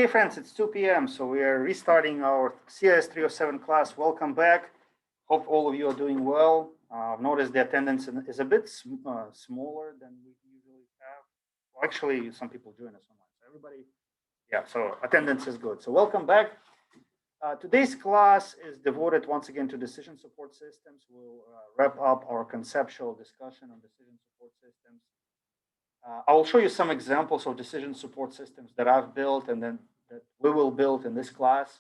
Okay, friends, it's 2 p.m. So we are restarting our CIS 307 class. Welcome back. Hope all of you are doing well. I've noticed the attendance is a bit smaller than we usually have. Well, actually, some people join us online. So everybody, yeah, so attendance is good. So welcome back. Today's class is devoted once again to decision support systems. We'll wrap up our conceptual discussion on decision support systems. I will show you some examples of decision support systems that I've built and then that we will build in this class.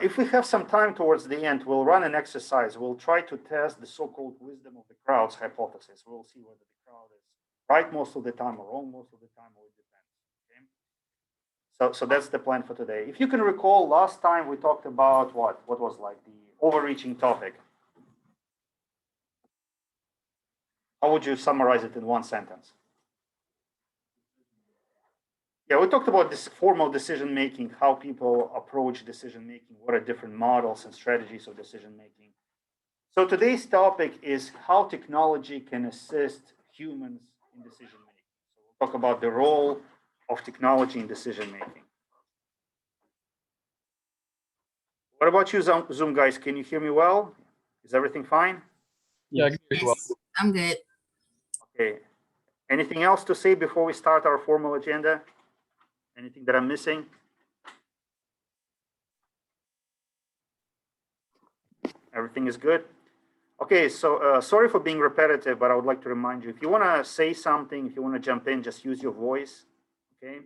If we have some time towards the end, we'll run an exercise. We'll try to test the so-called wisdom of the crowd's hypothesis. We'll see whether the crowd is right most of the time or wrong most of the time, or it depends. Okay? So that's the plan for today. If you can recall, last time we talked about what was like the overreaching topic. How would you summarize it in one sentence? Yeah, we talked about this formal decision making, how people approach decision making, what are different models and strategies of decision making. So today's topic is how technology can assist humans in decision making. So we'll talk about the role of technology in decision making. What about you, Zoom guys? Can you hear me well? Is everything fine? Yeah, well. I'm good. Okay. Anything else to say before we start our formal agenda? Anything that I'm missing? Everything is good? Okay, so sorry for being repetitive, but I would like to remind you, if you want to say something, if you want to jump in, just use your voice, okay?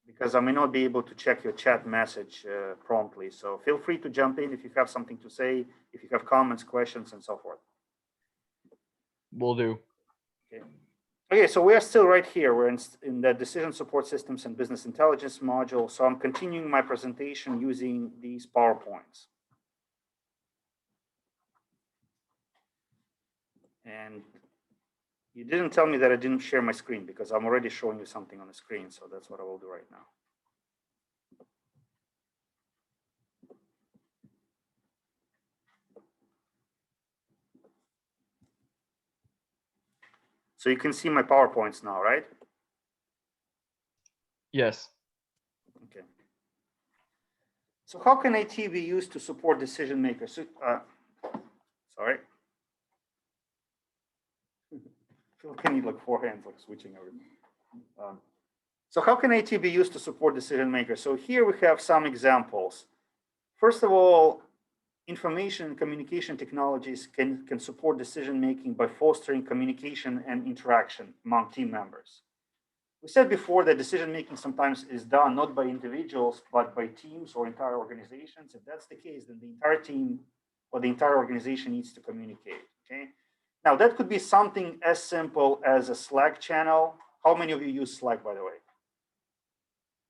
Because I may not be able to check your chat message promptly. So feel free to jump in if you have something to say, if you have comments, questions, and so forth. Will do. Okay. Okay, so we are still right here. We're in the decision support systems and business intelligence module. So I'm continuing my presentation using these PowerPoints. And you didn't tell me that I didn't share my screen because I'm already showing you something on the screen. So that's what I will do right now. So you can see my PowerPoints now, right? Yes. Okay. So how can IT be used to support decision makers? Sorry. I feel like I need like 4 hands, like switching everything. So how can IT be used to support decision makers? So here we have some examples. First of all, information and communication technologies can support decision making by fostering communication and interaction among team members. We said before that decision making sometimes is done not by individuals, but by teams or entire organizations. If that's the case, then the entire team or the entire organization needs to communicate. Okay. Now that could be something as simple as a Slack channel. How many of you use Slack, by the way?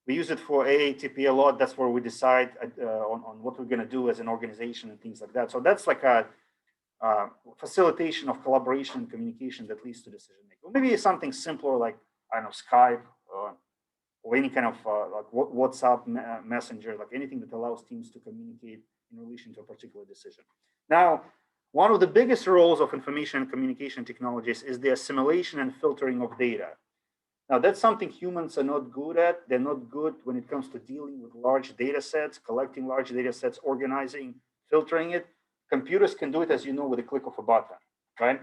We use it for AATP a lot. That's where we decide on what we're going to do as an organization and things like that. So that's like a facilitation of collaboration and communication that leads to decision making. Or maybe something simpler like, I don't know, Skype or any kind of like WhatsApp messenger, like anything that allows teams to communicate in relation to a particular decision. Now, one of the biggest roles of information and communication technologies is the assimilation and filtering of data. Now, that's something humans are not good at. They're not good when it comes to dealing with large data sets, collecting large data sets, organizing, filtering it. Computers can do it, as you know, with a click of a button, right?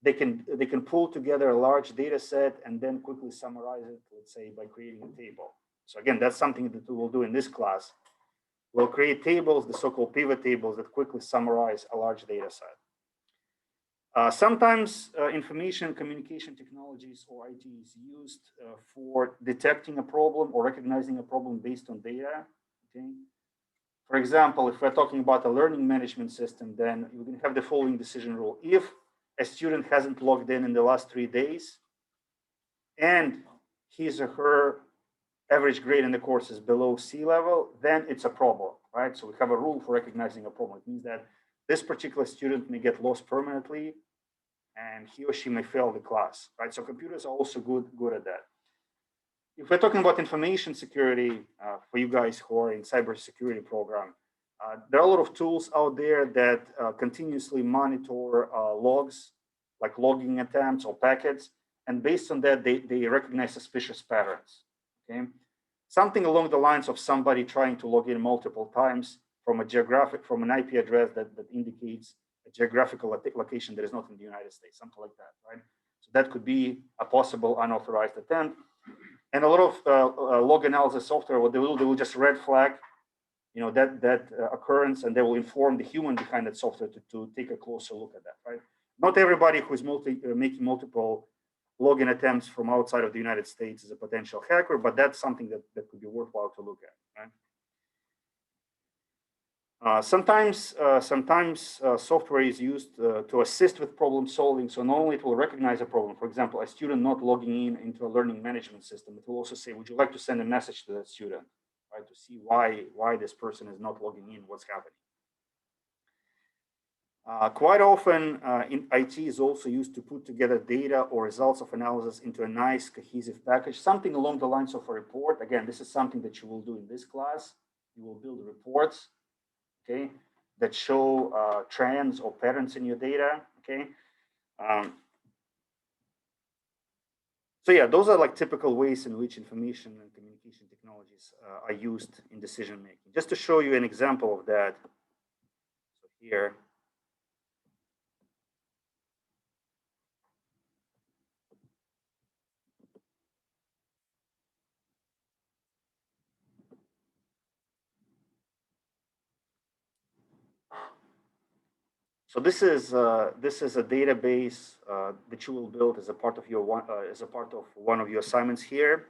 They can pull together a large data set and then quickly summarize it, let's say, by creating a table. So again, that's something that we will do in this class. We'll create tables, the so-called pivot tables that quickly summarize a large data set. Sometimes information and communication technologies or IT is used for detecting a problem or recognizing a problem based on data. Okay. For example, if we're talking about a learning management system, then you can have the following decision rule. If a student hasn't logged in the last 3 days and his or her average grade in the course is below C level, then it's a problem, right? So we have a rule for recognizing a problem. It means that this particular student may get lost permanently and he or she may fail the class, right? So computers are also good at that. If we're talking about information security, for you guys who are in cybersecurity program, there are a lot of tools out there that continuously monitor logs, like logging attempts or packets. And based on that, they recognize suspicious patterns, okay? something along the lines of somebody trying to log in multiple times from an IP address that indicates a geographical location that is not in the United States, something like that, right? So that could be a possible unauthorized attempt. And a lot of log analysis software, what they will just red flag, that occurrence, and they will inform the human behind that software to take a closer look at that, right? Not everybody who is making multiple login attempts from outside of the United States is a potential hacker, but that's something that could be worthwhile to look at, right? Sometimes software is used to assist with problem solving. So not only it will recognize a problem, for example, a student not logging into a learning management system, it will also say, would you like to send a message to that student, right? To see why this person is not logging in, what's happening. Quite often, in IT is also used to put together data or results of analysis into a nice cohesive package, something along the lines of a report. Again, this is something that you will do in this class. You will build reports, okay, that show trends or patterns in your data, okay. So yeah, those are like typical ways in which information and communication technologies are used in decision making. Just to show you an example of that, so here. So this is a database that you will build as a part of one of your assignments here.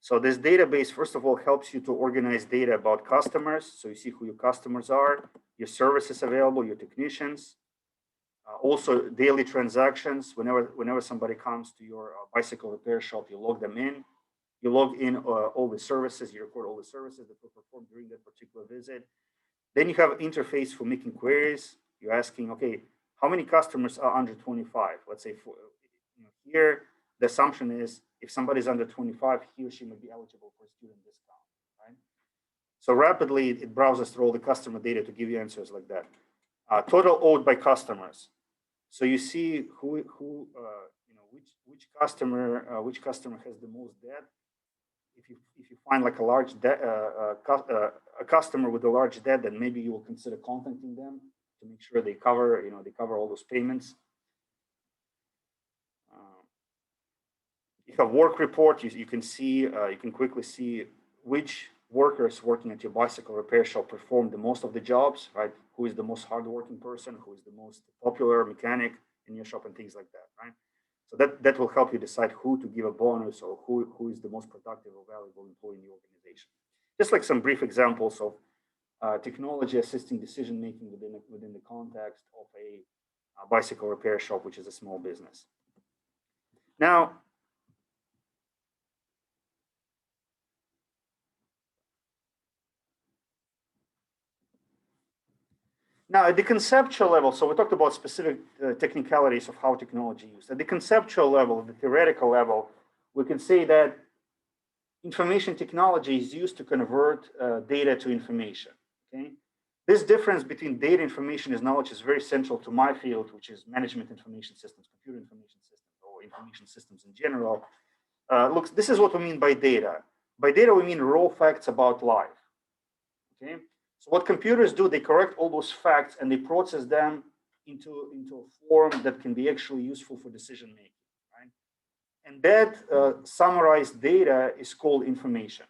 So this database, first of all, helps you to organize data about customers. So you see who your customers are, your services available, your technicians, also daily transactions. Whenever somebody comes to your bicycle repair shop, you log them in. You log in all the services. You record all the services that were performed during that particular visit. Then you have an interface for making queries. You're asking, okay, how many customers are under 25? Let's say here, the assumption is if somebody's under 25, he or she may be eligible for a student discount, right? So rapidly, it browses through all the customer data to give you answers like that. Total owed by customers. So you see which customer has the most debt. If you find like a large debt, a customer with a large debt, then maybe you will consider contacting them to make sure they cover all those payments. You have work report. You can quickly see which workers working at your bicycle repair shop perform the most of the jobs, right? Who is the most hardworking person? Who is the most popular mechanic in your shop, and things like that, right? So that will help you decide who to give a bonus, or who is the most productive or valuable employee in the organization. Just like some brief examples of technology assisting decision making within the context of a bicycle repair shop, which is a small business. Now, at the conceptual level, so we talked about specific technicalities of how technology is used. At the conceptual level, the theoretical level, we can say that information technology is used to convert data to information, okay? This difference between data, information, and knowledge is very central to my field, which is management information systems, computer information systems, or information systems in general. Look, this is what we mean by data. By data, we mean raw facts about life, okay? So what computers do, they correct all those facts and they process them into a form that can be actually useful for decision making, right? And that summarized data is called information,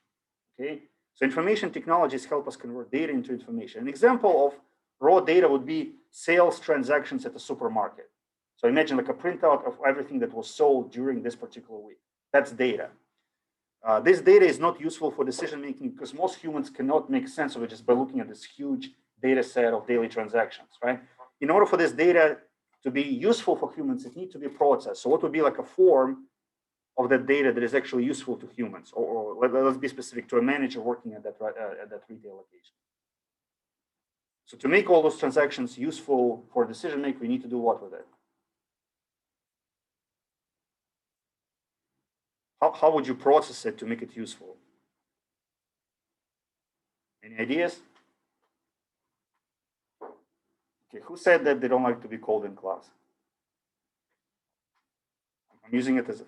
okay? So information technologies help us convert data into information. An example of raw data would be sales transactions at a supermarket. So imagine like a printout of everything that was sold during this particular week. That's data. This data is not useful for decision making because most humans cannot make sense of it just by looking at this huge data set of daily transactions, right? In order for this data to be useful for humans, it needs to be processed. So what would be like a form of that data that is actually useful to humans, or let's be specific, to a manager working at that retail location. So to make all those transactions useful for decision making, we need to do what with it? How would you process it to make it useful? Any ideas? Okay, who said that they don't like to be called in class? I'm using it as a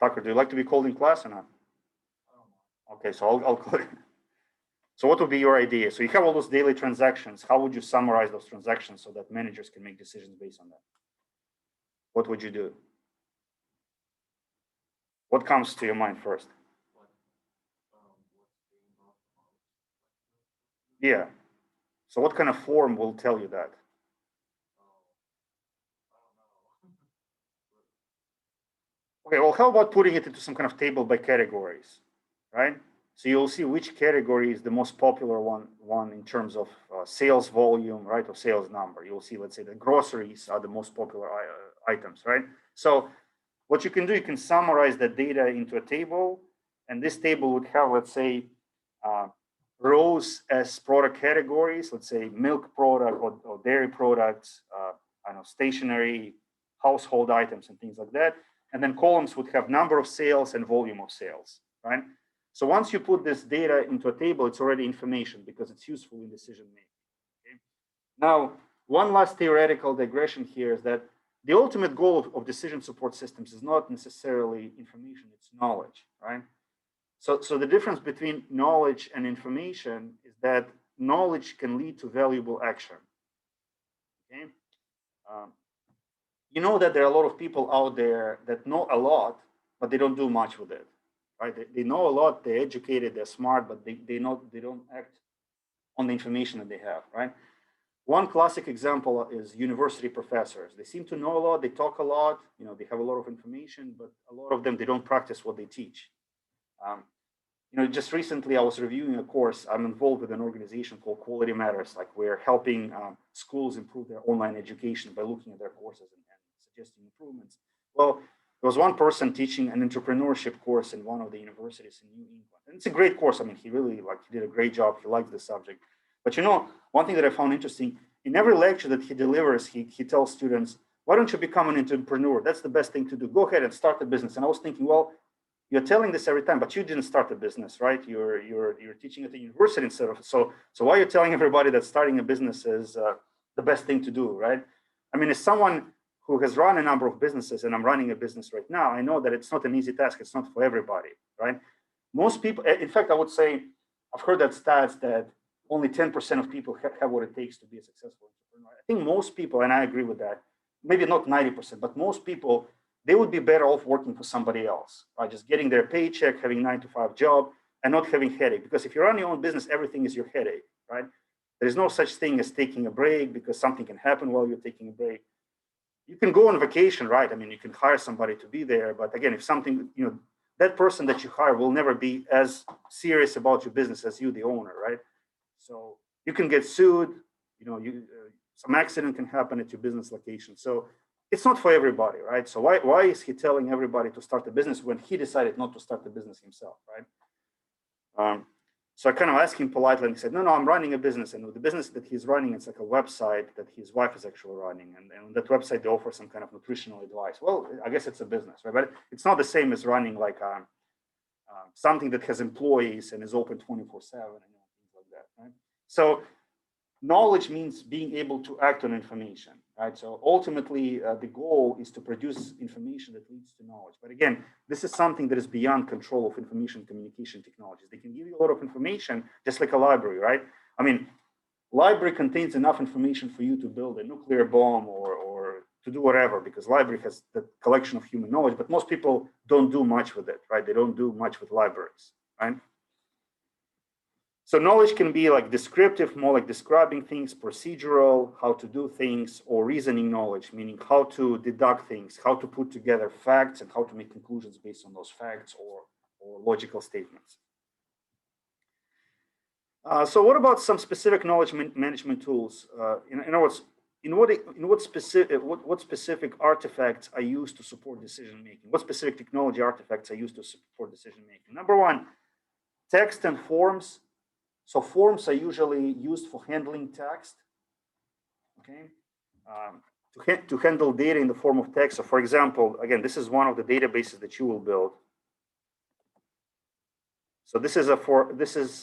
Tucker, do you like to be called in class or not? Okay, so I'll call it. So what would be your idea? So you have all those daily transactions. How would you summarize those transactions so that managers can make decisions based on that? What would you do? What comes to your mind first? Yeah. So what kind of form will tell you that? Okay, well, how about putting it into some kind of table by categories, right? So you'll see which category is the most popular one in terms of sales volume, right, or sales number. You'll see, let's say, the groceries are the most popular items, right? So what you can do, you can summarize that data into a table, and this table would have, let's say, rows as product categories, let's say milk product or dairy products, I don't know, stationery, household items, and things like that. And then columns would have number of sales and volume of sales, right? So once you put this data into a table, it's already information because it's useful in decision making. Okay? Now, one last theoretical digression here is that the ultimate goal of decision support systems is not necessarily information, it's knowledge, right? So the difference between knowledge and information is that knowledge can lead to valuable action. Okay? You know that there are a lot of people out there that know a lot, but they don't do much with it, right? They know a lot, they're educated, they're smart, but they don't act on the information that they have, right? One classic example is university professors. They seem to know a lot, they talk a lot, you know, they have a lot of information, but a lot of them, they don't practice what they teach. You know, just recently I was reviewing a course. I'm involved with an organization called Quality Matters. Like we're helping schools improve their online education by looking at their courses and suggesting improvements. Well, there was one person teaching an entrepreneurship course in one of the universities in New England. And it's a great course. I mean, he did a great job. He liked the subject. But you know, one thing that I found interesting, in every lecture that he delivers, he tells students, why don't you become an entrepreneur? That's the best thing to do. Go ahead and start a business. And I was thinking, well, you're telling this every time, but you didn't start a business, right? You're teaching at the university instead of so why are you telling everybody that starting a business is the best thing to do, right? I mean, as someone who has run a number of businesses, and I'm running a business right now, I know that it's not an easy task. It's not for everybody, right? Most people, in fact, I would say, I've heard that stats that only 10% of people have what it takes to be a successful entrepreneur. I think most people, and I agree with that, maybe not 90%, but most people, they would be better off working for somebody else, right? Just getting their paycheck, having a 9-to-5 job, and not having headache. Because if you run your own business, everything is your headache, right? There's no such thing as taking a break because something can happen while you're taking a break. You can go on vacation, right? I mean, you can hire somebody to be there, but again, if something, you know, that person that you hire will never be as serious about your business as you, the owner, right? So you can get sued, you know, some accident can happen at your business location. So it's not for everybody, right? So why is he telling everybody to start a business when he decided not to start the business himself, right? So I kind of asked him politely, and he said, no, I'm running a business. And the business that he's running, it's like a website that his wife is actually running. And on that website, they offer some kind of nutritional advice. Well, I guess it's a business, right? But it's not the same as running like something that has employees and is open 24/7 and things like that, right? So knowledge means being able to act on information, right? So ultimately, the goal is to produce information that leads to knowledge. But again, this is something that is beyond control of information communication technologies. They can give you a lot of information, just like a library, right? I mean, library contains enough information for you to build a nuclear bomb or to do whatever, because library has the collection of human knowledge, but most people don't do much with it, right? They don't do much with libraries, right? So knowledge can be like descriptive, more like describing things, procedural, how to do things, or reasoning knowledge, meaning how to deduct things, how to put together facts and how to make conclusions based on those facts or logical statements. So what about some specific knowledge management tools? In other words, what specific artifacts are used to support decision making? What specific technology artifacts are used to support decision making? Number one, text and forms. So forms are usually used for handling text, okay? To handle data in the form of text. So for example, again, this is one of the databases that you will build. So this is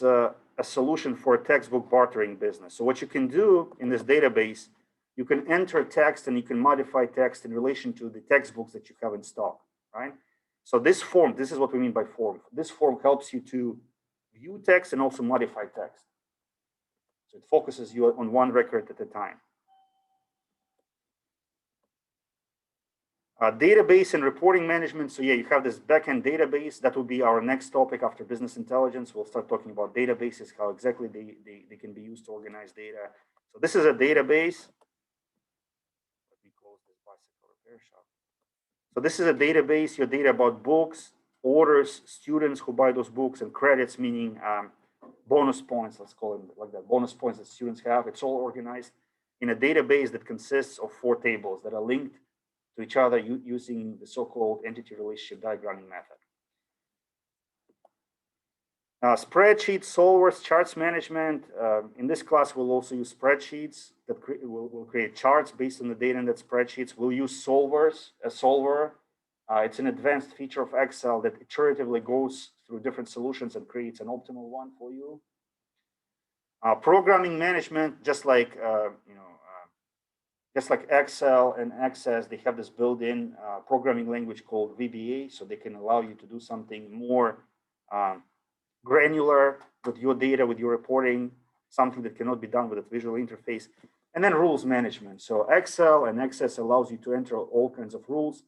a solution for a textbook bartering business. So what you can do in this database, you can enter text and you can modify text in relation to the textbooks that you have in stock, right? So this form, this is what we mean by form. This form helps you to view text and also modify text. So it focuses you on one record at a time. Database and reporting management. So yeah, you have this backend database. That will be our next topic after business intelligence. We'll start talking about databases, how exactly they can be used to organize data. So this is a database. Let me close this bicycle repair shop. So this is a database, your data about books, orders, students who buy those books, and credits, meaning bonus points, let's call it like that, bonus points that students have. It's all organized in a database that consists of 4 tables that are linked to each other using the so-called entity relationship diagramming method. Spreadsheets, solvers, charts management. In this class, we'll also use spreadsheets that will create charts based on the data in that spreadsheets. We'll use solvers, a solver. It's an advanced feature of Excel that iteratively goes through different solutions and creates an optimal one for you. Programming management, just like Excel and Access, they have this built-in programming language called VBA, so they can allow you to do something more granular with your data, with your reporting, something that cannot be done with a visual interface. And then rules management. So Excel and Access allows you to enter all kinds of rules,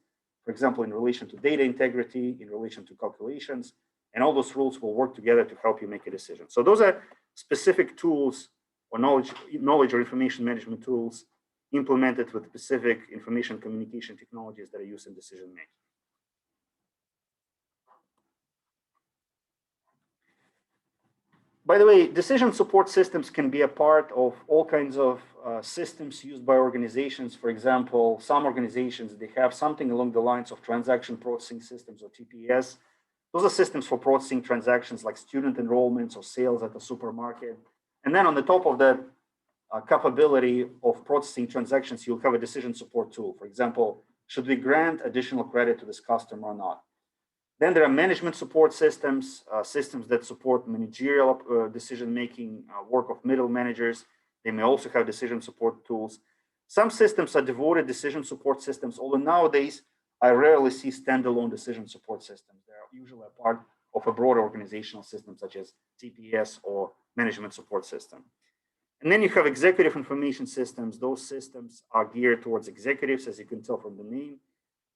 for example, in relation to data integrity, in relation to calculations, and all those rules will work together to help you make a decision. So those are specific tools or knowledge or information management tools implemented with specific information communication technologies that are used in decision making. By the way, decision support systems can be a part of all kinds of systems used by organizations. For example, some organizations, they have something along the lines of transaction processing systems or TPS. Those are systems for processing transactions like student enrollments or sales at a supermarket. And then on the top of that capability of processing transactions, you'll have a decision support tool. For example, should we grant additional credit to this customer or not? Then there are management support systems, systems that support managerial decision-making, work of middle managers. They may also have decision support tools. Some systems are devoted decision support systems, although nowadays I rarely see standalone decision support systems. They're usually a part of a broader organizational system such as TPS or management support system. And then you have executive information systems. Those systems are geared towards executives, as you can tell from the name.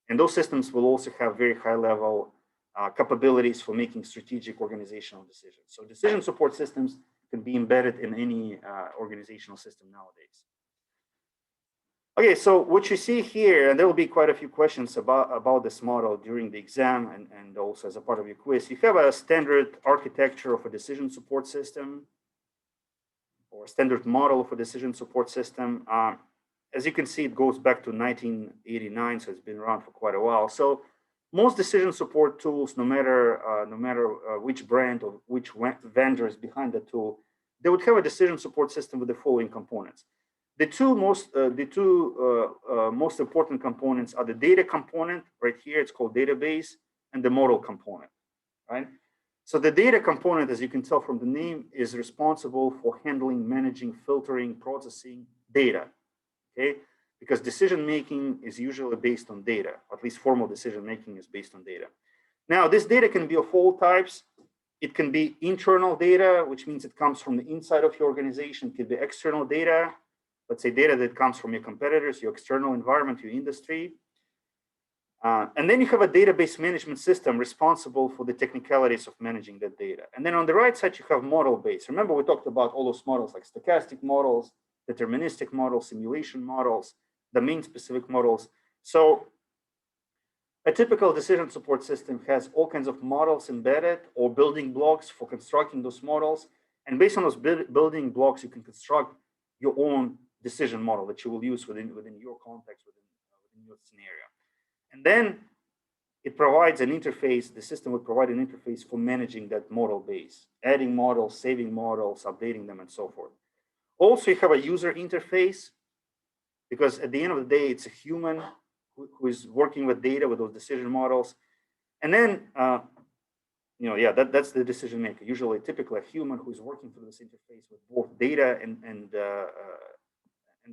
And those systems will also have very high level capabilities for making strategic organizational decisions. So decision support systems can be embedded in any organizational system nowadays. Okay, so what you see here, and there will be quite a few questions about this model during the exam and also as a part of your quiz. You have a standard architecture of a decision support system or standard model of a decision support system. As you can see, it goes back to 1989, so it's been around for quite a while. So most decision support tools, no matter which brand or which vendor is behind the tool, they would have a decision support system with the following components. The two most important components are the data component right here. It's called database, and the model component, right? So the data component, as you can tell from the name, is responsible for handling, managing, filtering, processing data. Okay, because decision making is usually based on data. At least formal decision making is based on data. Now, this data can be of all types. It can be internal data, which means it comes from the inside of your organization. It could be external data. Let's say data that comes from your competitors, your external environment, your industry. And then you have a database management system responsible for the technicalities of managing that data. And then on the right side, you have model-based. Remember, we talked about all those models like stochastic models, deterministic models, simulation models, domain-specific models. So a typical decision support system has all kinds of models embedded or building blocks for constructing those models. And based on those building blocks, you can construct your own decision model that you will use within your context, within your scenario. And then it provides an interface, the system will provide an interface for managing that model base, adding models, saving models, updating them, and so forth. Also, you have a user interface, because at the end of the day, it's a human who is working with data, with those decision models. And then, that's the decision maker, usually typically a human who is working through this interface with both data and the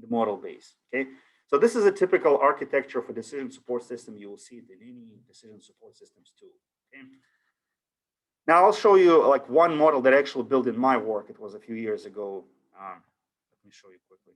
model base, okay? So this is a typical architecture for decision support system. You will see it in any decision support systems too, okay? Now I'll show you like one model that I actually built in my work. It was a few years ago. Let me show you quickly.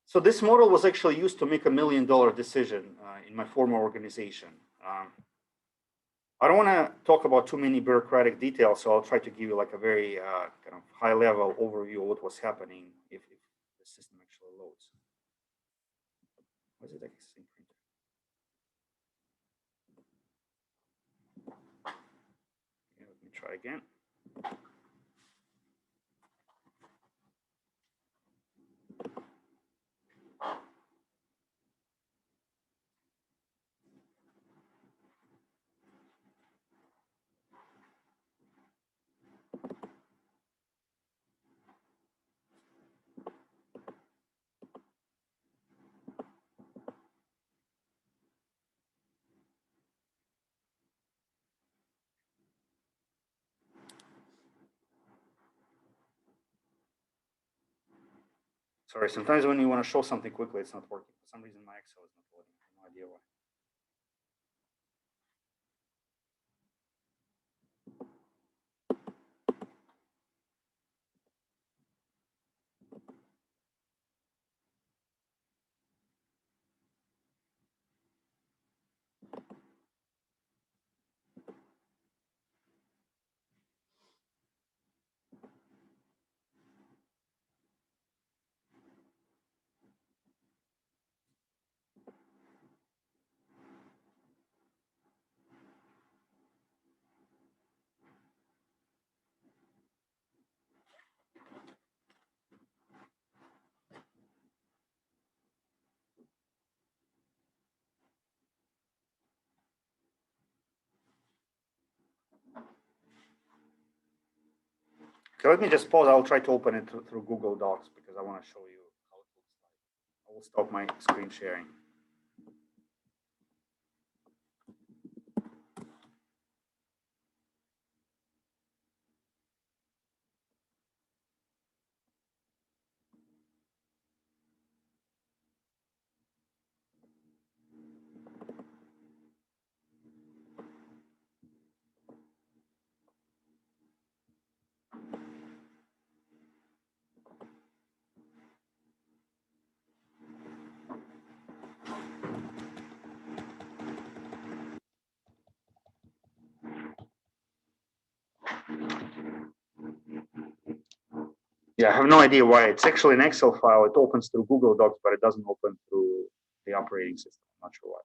So this model was actually used to make $1 million decision in my former organization. I don't want to talk about too many bureaucratic details, so I'll try to give you like a very kind of high-level overview of what was happening if the system actually loads. Was it asynchronous? Yeah, let me try again. Sorry, sometimes when you want to show something quickly, it's not working. For some reason, my Excel is not loading. I have no idea why. Okay, let me just pause. I'll try to open it through Google Docs because I want to show you how it looks like. I will stop my screen sharing. Yeah, I have no idea why. It's actually an Excel file. It opens through Google Docs, but it doesn't open through the operating system. I'm not sure why.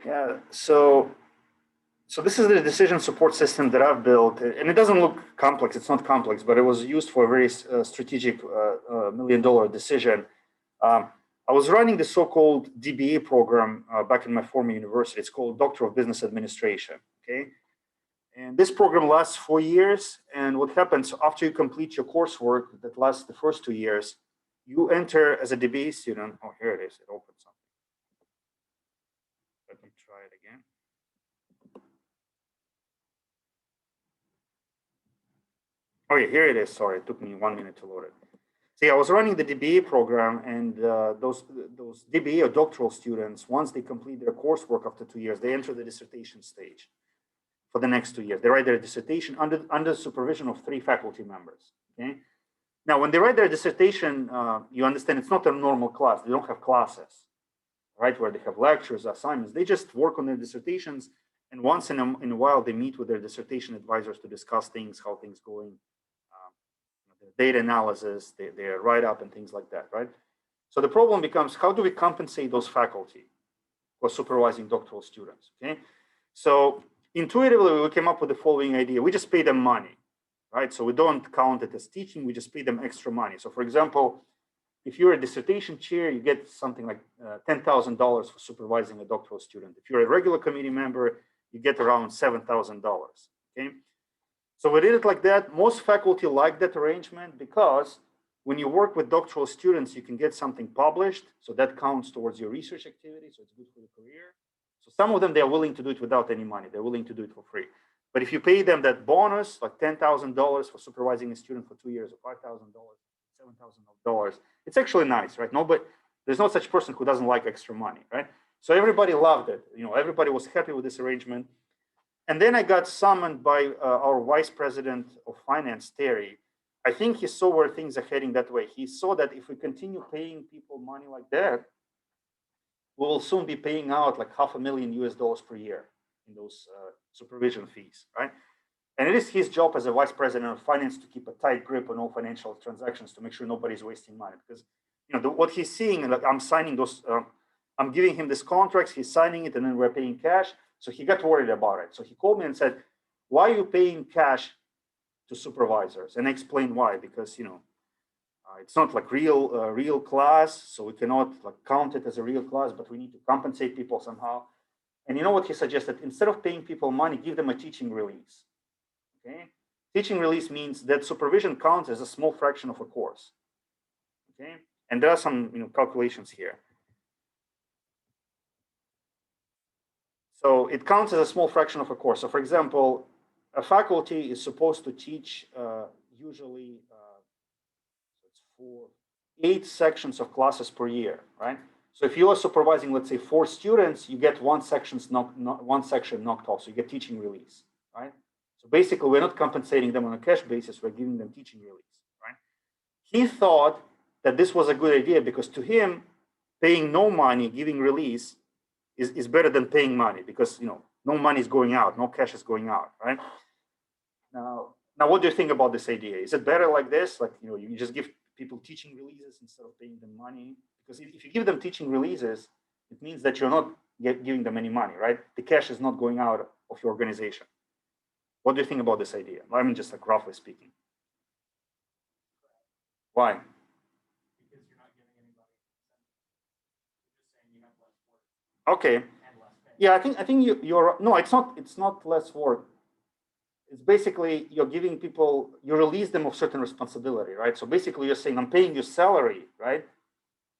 Yeah, so this is the decision support system that I've built, and it doesn't look complex. It's not complex, but it was used for a very strategic $1 million decision. I was running the so-called DBA program back in my former university. It's called Doctor of Business Administration. Okay, and this program lasts 4 years. And what happens after you complete your coursework that lasts the first 2 years, you enter as a DBA student. Oh, here it is. It opens something. Let me try it again. Oh, yeah, here it is. Sorry, it took me 1 minute to load it. See, I was running the DBA program, and those DBA or doctoral students, once they complete their coursework after 2 years, they enter the dissertation stage for the next 2 years. They write their dissertation under supervision of 3 faculty members. Okay. Now, when they write their dissertation, you understand it's not a normal class. They don't have classes, right, where they have lectures, assignments. They just work on their dissertations, and once in a while, they meet with their dissertation advisors to discuss things, how things going. Data analysis, their write-up and things like that, right? So the problem becomes, how do we compensate those faculty for supervising doctoral students, okay? So intuitively, we came up with the following idea. We just pay them money, right? So we don't count it as teaching, we just pay them extra money. So for example, if you're a dissertation chair, you get something like $10,000 for supervising a doctoral student. If you're a regular committee member, you get around $7,000, okay? So we did it like that. Most faculty like that arrangement because when you work with doctoral students, you can get something published. So that counts towards your research activity. So it's good for your career. So some of them, they're willing to do it without any money. They're willing to do it for free. But if you pay them that bonus, like $10,000 for supervising a student for 2 years, or $5,000, $7,000, it's actually nice, right? No, but there's no such person who doesn't like extra money, right? So everybody loved it. Everybody was happy with this arrangement. And then I got summoned by our vice president of finance, Terry. I think he saw where things are heading that way. He saw that if we continue paying people money like that, we will soon be paying out like $500,000 US per year in those supervision fees, right? And it is his job as a vice president of finance to keep a tight grip on all financial transactions to make sure nobody's wasting money. Because what he's seeing, like I'm signing those, I'm giving him this contracts, he's signing it, and then we're paying cash. So he got worried about it. So he called me and said, "Why are you paying cash to supervisors?" And I explained why, because it's not like real class, so we cannot like count it as a real class, but we need to compensate people somehow. And you know what he suggested? Instead of paying people money, give them a teaching release. Okay, teaching release means that supervision counts as a small fraction of a course. Okay, and there are some calculations here. So it counts as a small fraction of a course. So for example, a faculty is supposed to teach usually it's 8 sections of classes per year, right? So if you are supervising, let's say 4 students, you get one section knocked off. So you get teaching release, right? So basically, we're not compensating them on a cash basis. We're giving them teaching release, right? He thought that this was a good idea because to him, paying no money, giving release is better than paying money because no money is going out, no cash is going out, right? Now, what do you think about this idea? Is it better like this? Like you just give people teaching releases instead of paying them money? Because if you give them teaching releases, it means that you're not giving them any money, right? The cash is not going out of your organization. What do you think about this idea? I mean, just like roughly speaking. Why? Because you're not giving anybody incentive. You're just saying you have less work. Okay. Yeah, I think you're no. It's not less work. It's basically you're giving people, you release them of certain responsibility, right? So basically, you're saying I'm paying you salary, right?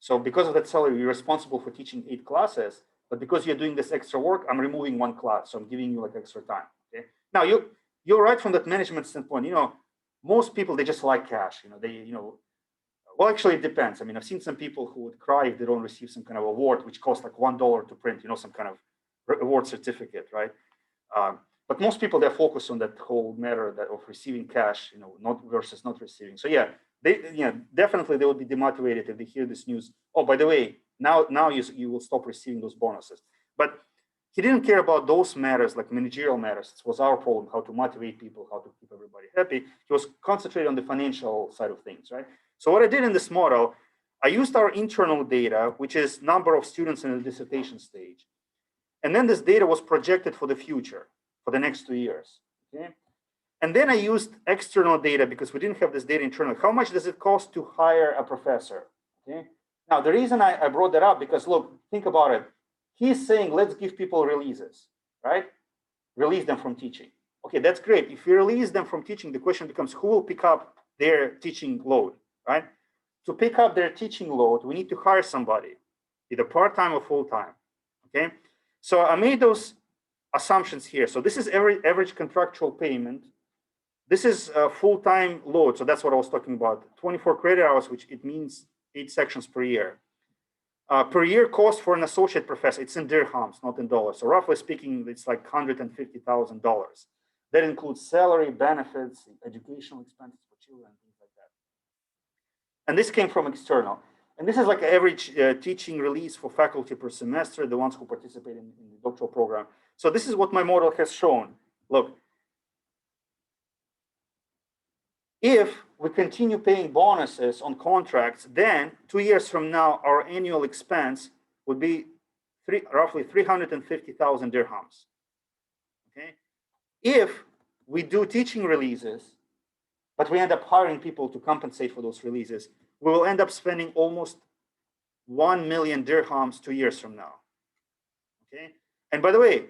So because of that salary, you're responsible for teaching 8 classes. But because you're doing this extra work, I'm removing 1 class. So I'm giving you like extra time. Okay. Now you're right from that management standpoint. Most people, they just like cash. Well, actually, it depends. I mean, I've seen some people who would cry if they don't receive some kind of award, which costs like $1 to print, some kind of award certificate, right? But most people, they're focused on that whole matter of receiving cash, not versus not receiving. So yeah, definitely they would be demotivated if they hear this news. Oh, by the way, now you will stop receiving those bonuses. But he didn't care about those matters, like managerial matters. It was our problem, how to motivate people, how to keep everybody happy. He was concentrated on the financial side of things, right? So what I did in this model, I used our internal data, which is number of students in the dissertation stage. And then this data was projected for the future, for the next 2 years, okay? And then I used external data because we didn't have this data internally. How much does it cost to hire a professor, okay? Now, the reason I brought that up, because look, think about it. He's saying, let's give people releases, right? Release them from teaching. Okay, that's great. If you release them from teaching, the question becomes who will pick up their teaching load, right? To pick up their teaching load, we need to hire somebody, either part-time or full-time, okay? So I made those assumptions here. So this is average contractual payment. This is a full-time load. So that's what I was talking about. 24 credit hours, which it means 8 sections per year. Per year cost for an associate professor, it's in dirhams, not in dollars. So roughly speaking, it's like $150,000. That includes salary, benefits, educational expenses for children, things like that. And this came from external. And this is like average teaching release for faculty per semester, the ones who participate in the doctoral program. So this is what my model has shown. Look, if we continue paying bonuses on contracts, then 2 years from now, our annual expense would be roughly 350,000 dirhams. Okay. If we do teaching releases, but we end up hiring people to compensate for those releases, we will end up spending almost 1 million dirhams 2 years from now. Okay. And by the way,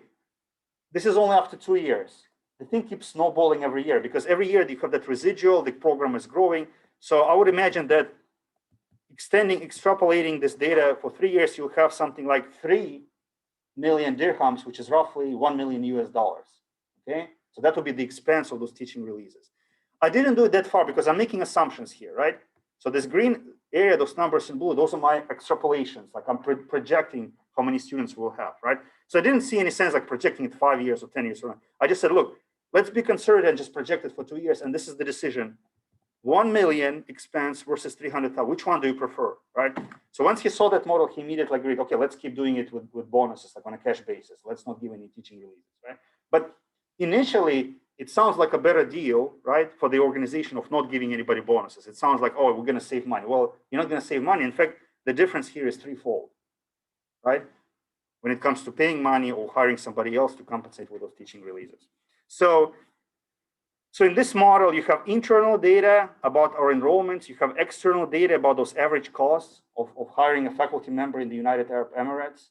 this is only after 2 years. the thing keeps snowballing every year because every year you have that residual, the program is growing. So I would imagine that extrapolating this data for 3 years, you'll have something like 3 million dirhams, which is roughly $1 million US. Okay, so that would be the expense of those teaching releases. I didn't do it that far because I'm making assumptions here, right? So this green area, those numbers in blue, those are my extrapolations. Like I'm projecting how many students we'll have, right? So I didn't see any sense like projecting it 5 years or 10 years from now. I just said, look, let's be conservative and just project it for 2 years. And this is the decision. 1 million expense versus 300,000. Which one do you prefer, right? So once he saw that model, he immediately agreed, okay, let's keep doing it with bonuses, like on a cash basis. Let's not give any teaching releases, right? But initially, it sounds like a better deal, right, for the organization of not giving anybody bonuses. It sounds like, oh, we're going to save money. Well, you're not going to save money. In fact, the difference here is threefold, right? When it comes to paying money or hiring somebody else to compensate for those teaching releases. So in this model, you have internal data about our enrollments. You have external data about those average costs of hiring a faculty member in the United Arab Emirates.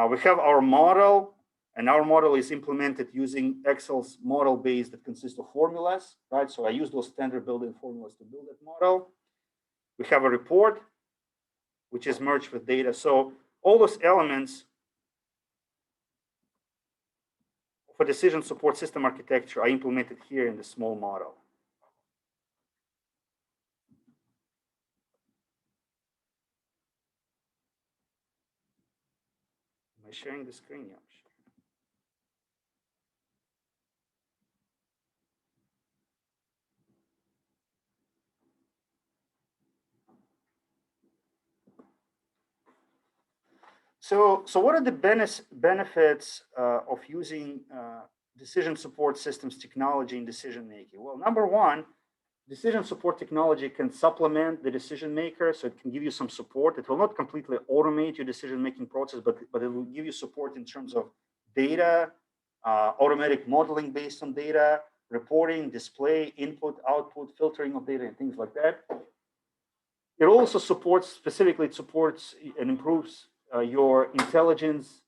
We have our model, and our model is implemented using Excel's model base that consists of formulas, right? So I use those standard built-in formulas to build that model. We have a report, which is merged with data. So all those elements for decision support system architecture are implemented here in the small model. Am I sharing the screen? Yeah. So what are the benefits of using decision support systems technology in decision making? Well, number one, decision support technology can supplement the decision maker, so it can give you some support. It will not completely automate your decision making process, but it will give you support in terms of data, automatic modeling based on data, reporting, display, input, output, filtering of data, and things like that. It also supports, specifically, it supports and improves your intelligence,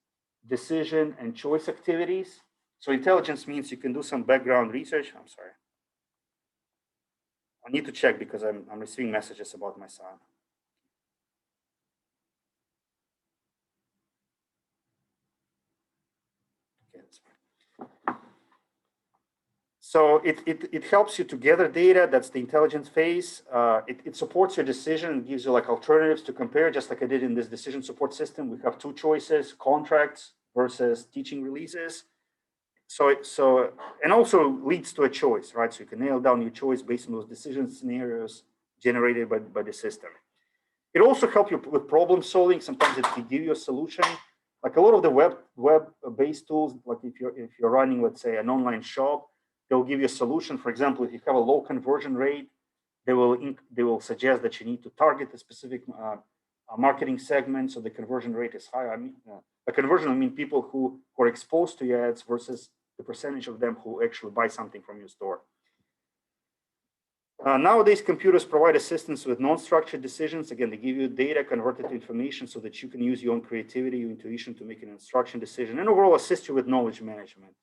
decision, and choice activities. So intelligence means you can do some background research. I'm sorry. I need to check because I'm receiving messages about my son. Okay, that's fine. So it helps you to gather data. That's the intelligence phase. It supports your decision and gives you like alternatives to compare, just like I did in this decision support system. We have two choices: contracts versus teaching releases. So and also leads to a choice, right? So you can nail down your choice based on those decision scenarios generated by the system. It also helps you with problem solving. Sometimes it can give you a solution. Like a lot of the web-based tools, like if you're running, let's say, an online shop, they'll give you a solution. For example, if you have a low conversion rate, they will suggest that you need to target a specific marketing segment so the conversion rate is higher. I mean, a conversion, I mean people who are exposed to your ads versus the percentage of them who actually buy something from your store. Nowadays, computers provide assistance with non-structured decisions. Again, they give you data converted to information so that you can use your own creativity, your intuition to make an instruction decision, and overall assist you with knowledge management,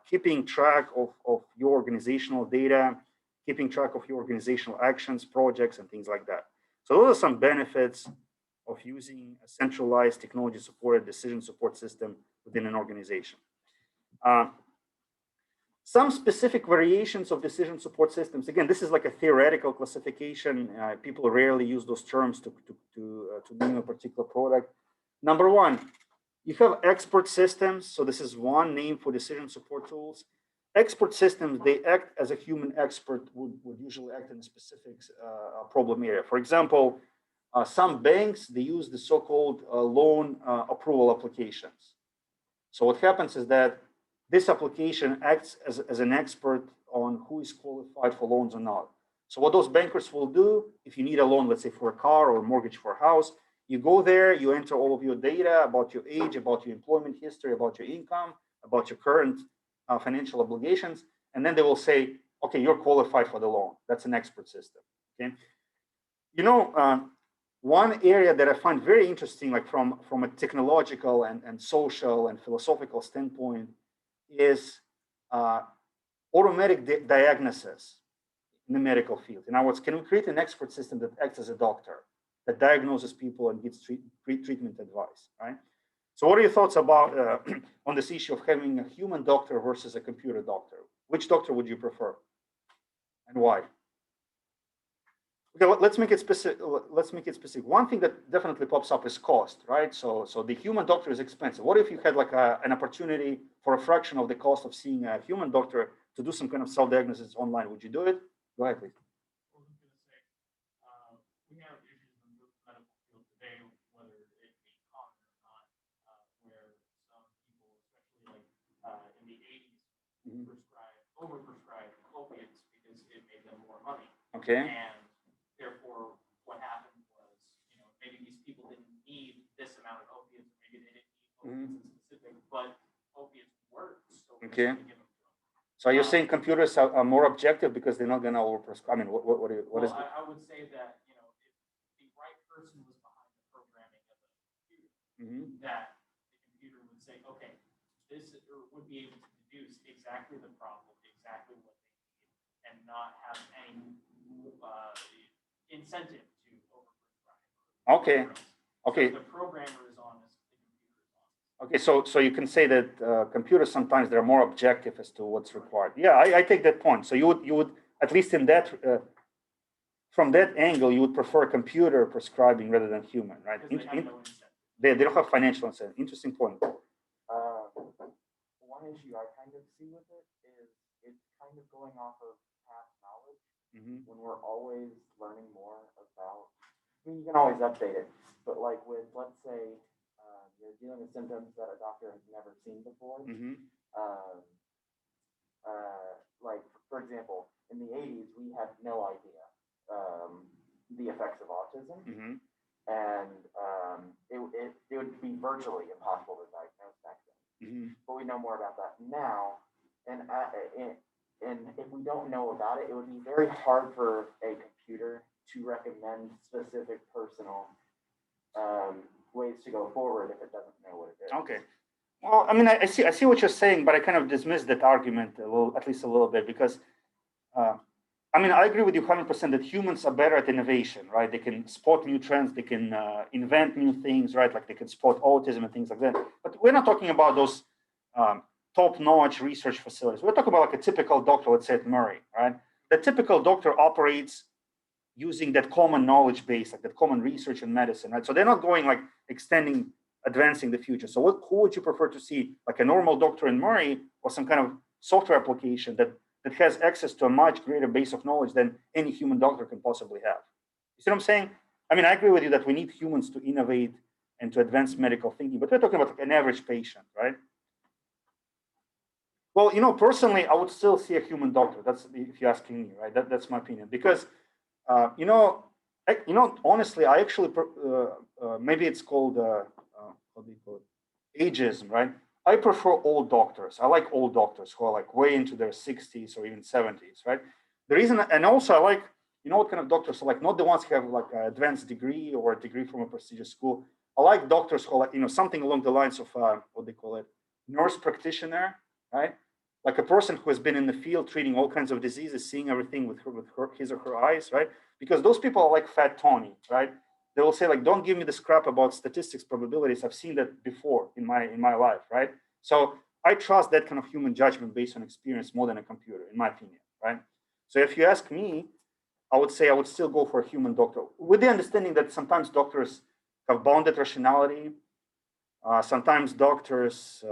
keeping track of your organizational data, keeping track of your organizational actions, projects, and things like that. So those are some benefits of using a centralized technology-supported decision support system within an organization. Some specific variations of decision support systems. Again, this is like a theoretical classification. People rarely use those terms to name a particular product. Number one, you have expert systems. So this is one name for decision support tools. Expert systems, they act as a human expert would usually act in a specific problem area. For example, some banks, they use the so-called loan approval applications. So what happens is that this application acts as an expert on who is qualified for loans or not. So what those bankers will do, if you need a loan, let's say for a car or a mortgage for a house, you go there, you enter all of your data about your age, about your employment history, about your income, about your current financial obligations, and then they will say, okay, you're qualified for the loan. That's an expert system, okay? You know, one area that I find very interesting, like from a technological and social and philosophical standpoint, is automatic diagnosis in the medical field. In other words, can we create an expert system that acts as a doctor, that diagnoses people and gives treatment advice, right? So what are your thoughts about on this issue of having a human doctor versus a computer doctor? Which doctor would you prefer and why? Okay, let's make it specific. Let's make it specific. One thing that definitely pops up is cost, right? So the human doctor is expensive. What if you had like an opportunity for a fraction of the cost of seeing a human doctor to do some kind of self-diagnosis online? Would you do it? Go ahead, please. I was going to say, we have issues in the medical field today, whether it be common or not, where some people, especially like in the 80s, overprescribed opiates because it made them more money. Okay. And therefore, what happened was, maybe these people didn't need this amount of opiates, maybe they didn't need opiates in specific, but opiates work. So Okay. give them to them. So you're saying computers are more objective because they're not going to overprescribe? I mean, what is? I would say that if the right person was behind the programming of the computer, that the computer would say, okay, this would be able to deduce exactly the problem, exactly what they need, and not have any incentive to overprescribe. Okay. Okay. So the programmer is honest, the computer is honest. Okay, so you can say that computers sometimes they're more objective as to what's required. Yeah, I take that point. So you would at least in that from that angle you would prefer computer prescribing rather than human, right? Because they have no incentive. They don't have financial incentive. Interesting point. One issue I kind of see with it is it's kind of going off of past knowledge when we're always learning more about. I mean, you can always update it, but like with, let's say, you're dealing with symptoms that a doctor has never seen before. Like, for example, in the 80s, we had no idea the effects of autism, and it would be virtually impossible to diagnose back then. But we know more about that now, and if we don't know about it, it would be very hard for a computer to recommend specific personal ways to go forward if it doesn't know what it is. Okay. Well, I mean, I see what you're saying, but I kind of dismiss that argument at least a little bit, because I mean, I agree with you 100% that humans are better at innovation, right? They can spot new trends, they can invent new things, right? Like they can spot autism and things like that. But we're not talking about those top-notch research facilities. We're talking about like a typical doctor, let's say at Murray, right? The typical doctor operates using that common knowledge base, like that common research in medicine, right? So they're not going like advancing the future. So who would you prefer to see, like a normal doctor in Murray or some kind of software application that has access to a much greater base of knowledge than any human doctor can possibly have? You see what I'm saying? I mean, I agree with you that we need humans to innovate and to advance medical thinking, but we're talking about like an average patient, right? Well, personally, I would still see a human doctor. That's if you're asking me, right? That's my opinion, because honestly, I actually maybe it's called what do you call it? Ageism, right? I prefer old doctors. I like old doctors who are like way into their 60s or even 70s, right? The reason, and also I like, what kind of doctors? So like not the ones who have like an advanced degree or a degree from a prestigious school. I like doctors who are like, something along the lines of what they call it, nurse practitioner, right? Like a person who has been in the field treating all kinds of diseases, seeing everything with his or her eyes, right? Because those people are like Fat Tony, right? They will say like, don't give me this crap about statistics, probabilities. I've seen that before in my life, right? So I trust that kind of human judgment based on experience more than a computer, in my opinion, right? So if you ask me, I would say I would still go for a human doctor, with the understanding that sometimes doctors have bounded rationality. Sometimes doctors,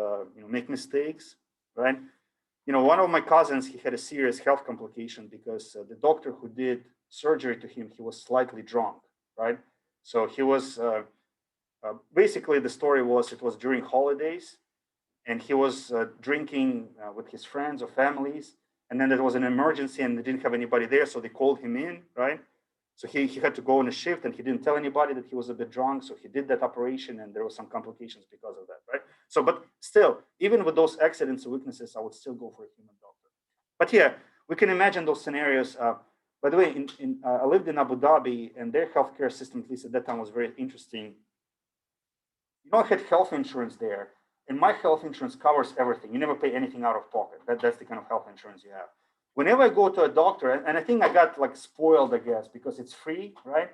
make mistakes, right? One of my cousins, he had a serious health complication because the doctor who did surgery to him, he was slightly drunk, right? So he was, basically the story was, it was during holidays and he was drinking with his friends or families. And then there was an emergency and they didn't have anybody there. So they called him in, right? So he had to go on a shift and he didn't tell anybody that he was a bit drunk. So he did that operation and there were some complications because of that, right? So, but still, even with those accidents and weaknesses, I would still go for a human doctor. But yeah, we can imagine those scenarios. By the way, I lived in Abu Dhabi and their healthcare system, at least at that time, was very interesting. I had health insurance there, and my health insurance covers everything. You never pay anything out of pocket. That's the kind of health insurance you have. Whenever I go to a doctor, and I think I got like spoiled, I guess, because it's free, right?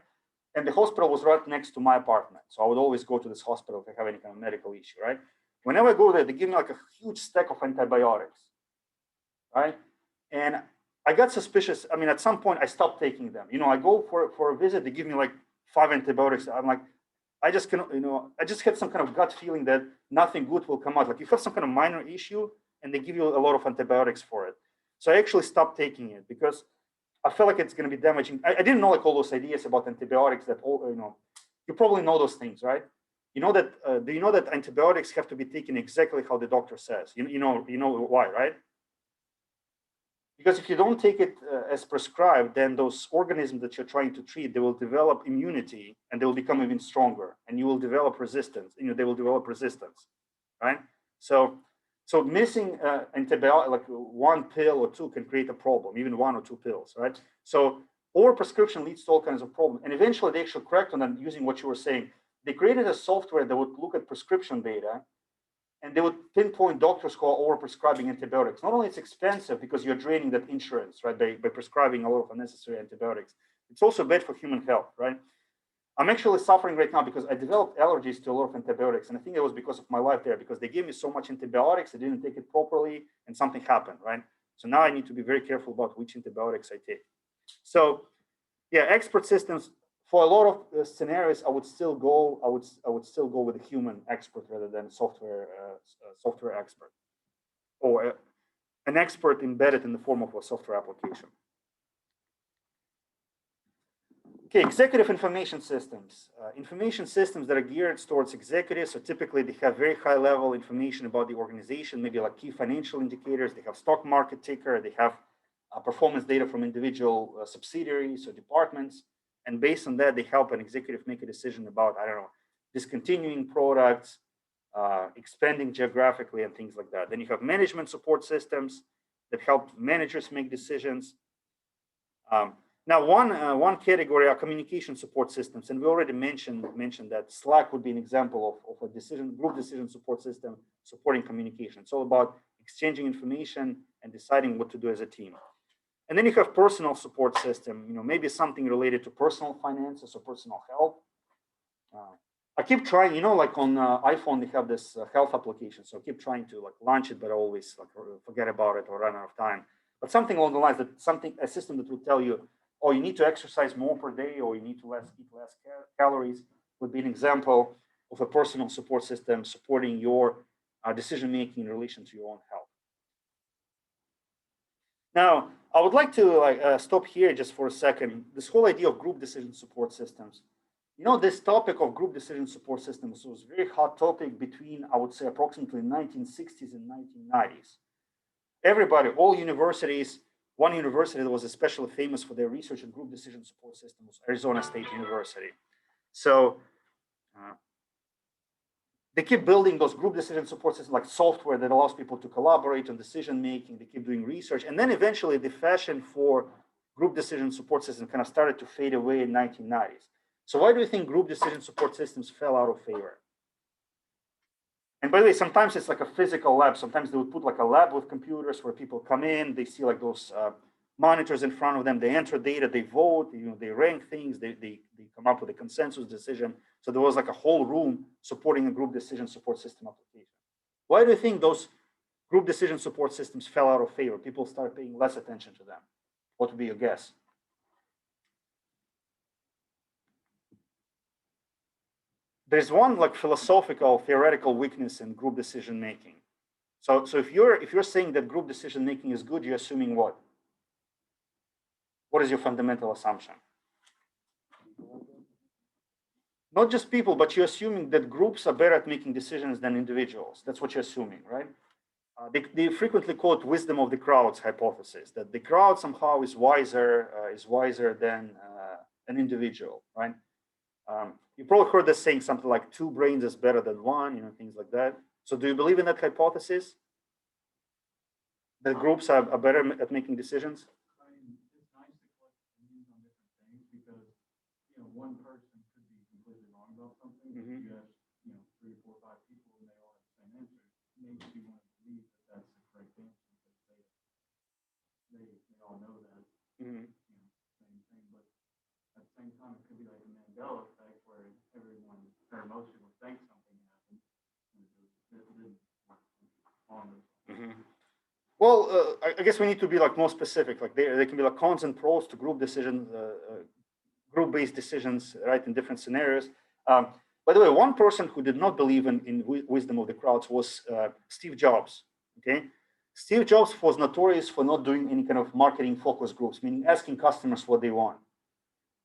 And the hospital was right next to my apartment. So I would always go to this hospital if I have any kind of medical issue, right? Whenever I go there, they give me like a huge stack of antibiotics, right? And I got suspicious. I mean, at some point I stopped taking them. You know, I go for a visit, they give me like 5 antibiotics. I'm like, I just cannot, you know, I just had some kind of gut feeling that nothing good will come out. Like you have some kind of minor issue and they give you a lot of antibiotics for it. So I actually stopped taking it because I felt like it's going to be damaging. I didn't know like all those ideas about antibiotics that, you know, you probably know those things, right? You know that, do you know that antibiotics have to be taken exactly how the doctor says? You know why, right? Because if you don't take it as prescribed, then those organisms that you're trying to treat, they will develop immunity and they will become even stronger and you will develop resistance, you know, they will develop resistance, right? So missing antibiotic, like 1 pill or 2 can create a problem, even 1 or 2 pills, right? So overprescription leads to all kinds of problems. And eventually they actually correct on that using what you were saying. They created a software that would look at prescription data and they would pinpoint doctors who are overprescribing antibiotics. Not only it's expensive because you're draining that insurance, right, by prescribing a lot of unnecessary antibiotics, it's also bad for human health, right? I'm actually suffering right now because I developed allergies to a lot of antibiotics. And I think it was because of my life there, because they gave me so much antibiotics, I didn't take it properly, and something happened, right? So now I need to be very careful about which antibiotics I take. So yeah, expert systems, for a lot of scenarios, I would still go with a human expert rather than a software expert, or an expert embedded in the form of a software application. Okay, executive information systems. Information systems that are geared towards executives, so typically they have very high level information about the organization, maybe like key financial indicators, they have stock market ticker, they have performance data from individual subsidiaries or departments. And based on that, they help an executive make a decision about, I don't know, discontinuing products, expanding geographically and things like that. Then you have management support systems that help managers make decisions. Now, one category are communication support systems, and we already mentioned that Slack would be an example of a group decision support system supporting communication. It's all about exchanging information and deciding what to do as a team. And then you have personal support system, you know, maybe something related to personal finances or personal health. I keep trying, you know, like on iPhone, they have this health application. So I keep trying to like launch it, but I always like forget about it or run out of time. But something along the lines that a system that would tell you, oh, you need to exercise more per day, or you need to eat less calories, would be an example of a personal support system supporting your decision-making in relation to your own health. Now, I would like to stop here just for a second. This whole idea of group decision support systems. You know, this topic of group decision support systems was a very hot topic between, I would say, approximately 1960s and 1990s. Everybody, all universities, one university that was especially famous for their research and group decision support system was Arizona State University. So they keep building those group decision support systems, like software that allows people to collaborate on decision making. They keep doing research. And then eventually the fashion for group decision support systems kind of started to fade away in 1990s. So why do you think group decision support systems fell out of favor? And by the way, sometimes it's like a physical lab. Sometimes they would put like a lab with computers where people come in, they see like those monitors in front of them, they enter data, they vote, you know, they rank things, they come up with a consensus decision. So there was like a whole room supporting a group decision support system application. Why do you think those group decision support systems fell out of favor? People started paying less attention to them. What would be your guess? There's one like philosophical, theoretical weakness in group decision making. So if you're saying that group decision making is good, you're assuming what? What is your fundamental assumption? Not just people, but you're assuming that groups are better at making decisions than individuals. That's what you're assuming, right? They frequently call it wisdom of the crowds hypothesis, that the crowd somehow is wiser than an individual, right? You probably heard this saying something like 2 brains is better than 1, you know, things like that. So do you believe in that hypothesis? That groups are better at making decisions? I mean, it's nice to collect opinions on different things because, you know, one person could be completely wrong about something. Mhm. You have, you know, 3, 4, 5 people and they all have the same answer. Mandela effect where everyone or most people think something happened. And it didn't on Well, I guess we need to be like more specific. Like they can be like cons and pros to group decisions, group-based decisions, right, in different scenarios. By the way, one person who did not believe in wisdom of the crowds was Steve Jobs. Okay, Steve Jobs was notorious for not doing any kind of marketing focus groups, meaning asking customers what they want.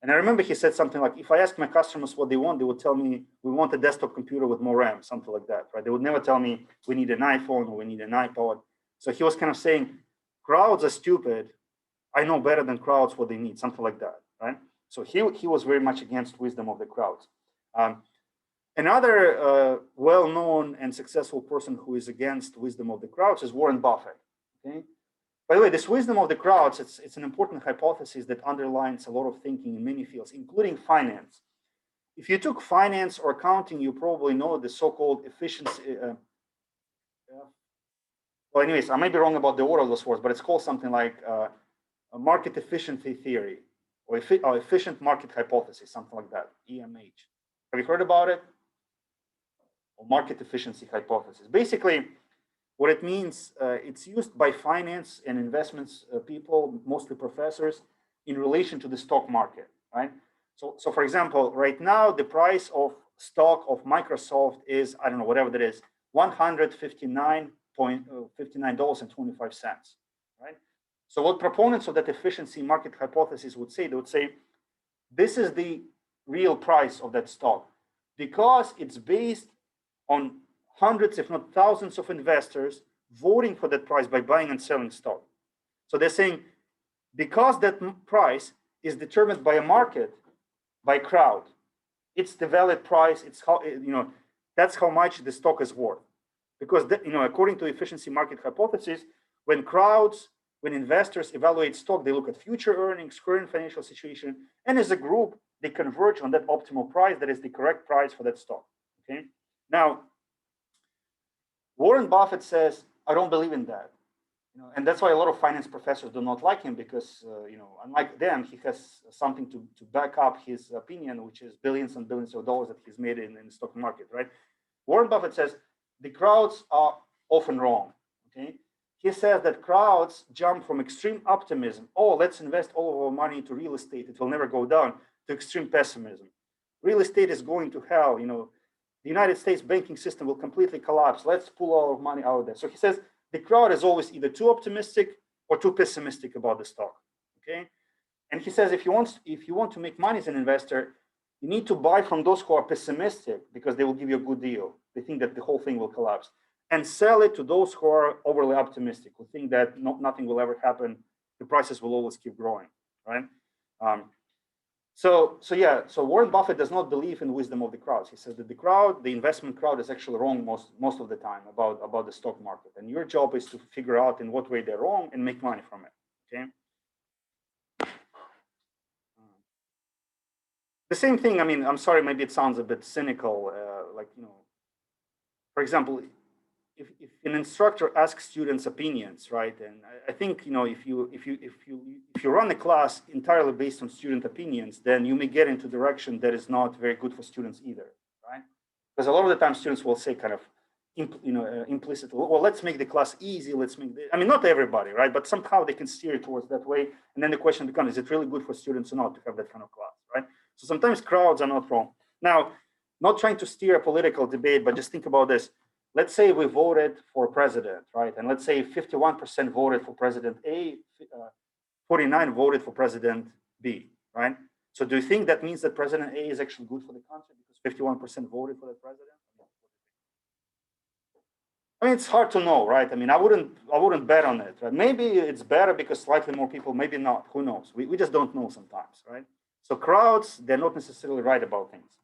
And I remember he said something like, if I ask my customers what they want, they would tell me, we want a desktop computer with more RAM, something like that, right? They would never tell me we need an iPhone or we need an iPod. So he was kind of saying, crowds are stupid. I know better than crowds what they need, something like that, right? So he was very much against wisdom of the crowds. Another well-known and successful person who is against wisdom of the crowds is Warren Buffett, okay? By the way, this wisdom of the crowds, it's an important hypothesis that underlines a lot of thinking in many fields, including finance. If you took finance or accounting, you probably know the so-called efficiency. Well, anyways, I may be wrong about the order of those words, but it's called something like a market efficiency theory or efficient market hypothesis, something like that, EMH. Have you heard about it? Or market efficiency hypothesis. Basically, what it means, it's used by finance and investments people, mostly professors, in relation to the stock market, right? So for example, right now, the price of stock of Microsoft is, I don't know, whatever that is, $159.25, right? So what proponents of that efficiency market hypothesis would say, they would say, this is the real price of that stock because it's based on hundreds, if not thousands of investors voting for that price by buying and selling stock. So they're saying, because that price is determined by a market, by crowd, it's the valid price, it's how, that's how much the stock is worth. Because, according to efficiency market hypothesis, when investors evaluate stock, they look at future earnings, current financial situation, and as a group, they converge on that optimal price that is the correct price for that stock, okay? Now, Warren Buffett says, I don't believe in that. And that's why a lot of finance professors do not like him because, unlike them, he has something to back up his opinion, which is billions and billions of dollars that he's made in the stock market, right? Warren Buffett says, the crowds are often wrong, okay? He says that crowds jump from extreme optimism, oh, let's invest all of our money into real estate, it will never go down, to extreme pessimism. Real estate is going to hell, the United States banking system will completely collapse. Let's pull all our money out of there. So he says the crowd is always either too optimistic or too pessimistic about the stock, okay? And he says if you want to make money as an investor, you need to buy from those who are pessimistic because they will give you a good deal. They think that the whole thing will collapse. And sell it to those who are overly optimistic, who think that nothing will ever happen, the prices will always keep growing, right? So Warren Buffett does not believe in wisdom of the crowds. He says that the investment crowd is actually wrong most of the time about the stock market. And your job is to figure out in what way they're wrong and make money from it, okay? The same thing, I mean, I'm sorry, maybe it sounds a bit cynical, for example, if an instructor asks students opinions, right? And I think, if you run a class entirely based on student opinions, then you may get into direction that is not very good for students either, right? Because a lot of the time students will say kind of, implicitly, well, let's make the class easy, I mean, not everybody, right? But somehow they can steer it towards that way. And then the question becomes, is it really good for students or not to have that kind of class, right? So sometimes crowds are not wrong. Now, not trying to steer a political debate, but just think about this. Let's say we voted for president, right? And let's say 51% voted for President A, 49 voted for President B, right? So do you think that means that President A is actually good for the country because 51% voted for the president? I mean, it's hard to know, right? I mean, I wouldn't bet on it, right? Maybe it's better because slightly more people, maybe not, who knows? We just don't know sometimes, right? So crowds, they're not necessarily right about things.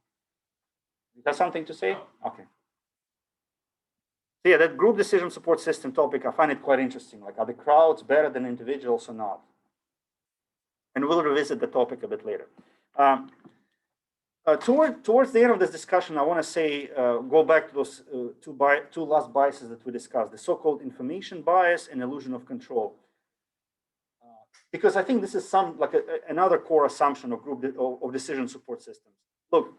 You have something to say? Okay. So yeah, that group decision support system topic, I find it quite interesting. Like, are the crowds better than individuals or not? And we'll revisit the topic a bit later. Towards the end of this discussion, I want to say, go back to those two last biases that we discussed, the so-called information bias and illusion of control. Because I think this is another core assumption of decision support systems. look,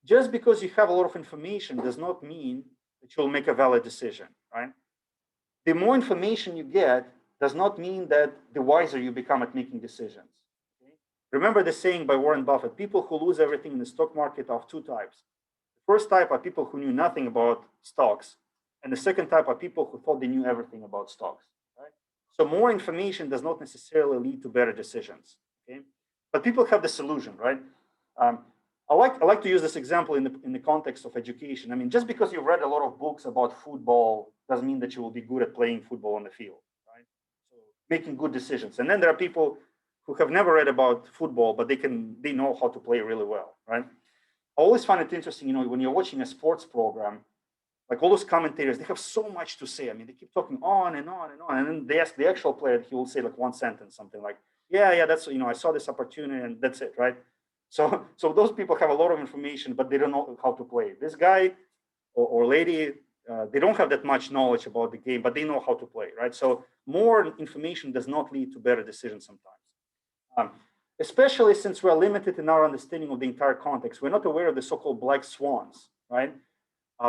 just because you have a lot of information does not mean that you'll make a valid decision, right? The more information you get does not mean that the wiser you become at making decisions. Okay? Remember the saying by Warren Buffett, people who lose everything in the stock market are of two types. The first type are people who knew nothing about stocks, and the second type are people who thought they knew everything about stocks. Right? So more information does not necessarily lead to better decisions. Okay? But people have this illusion, right? I like to use this example in the context of education. I mean, just because you've read a lot of books about football doesn't mean that you will be good at playing football on the field, right? So making good decisions. And then there are people who have never read about football, but they know how to play really well, right? I always find it interesting, you know, when you're watching a sports program, like all those commentators, they have so much to say. I mean, they keep talking on and on and on. And then they ask the actual player, he will say like one sentence, something like, yeah, that's, you know, I saw this opportunity and that's it, right? So those people have a lot of information, but they don't know how to play. This guy or lady, they don't have that much knowledge about the game, but they know how to play, right? So more information does not lead to better decisions sometimes. Especially since we're limited in our understanding of the entire context. We're not aware of the so-called black swans, right?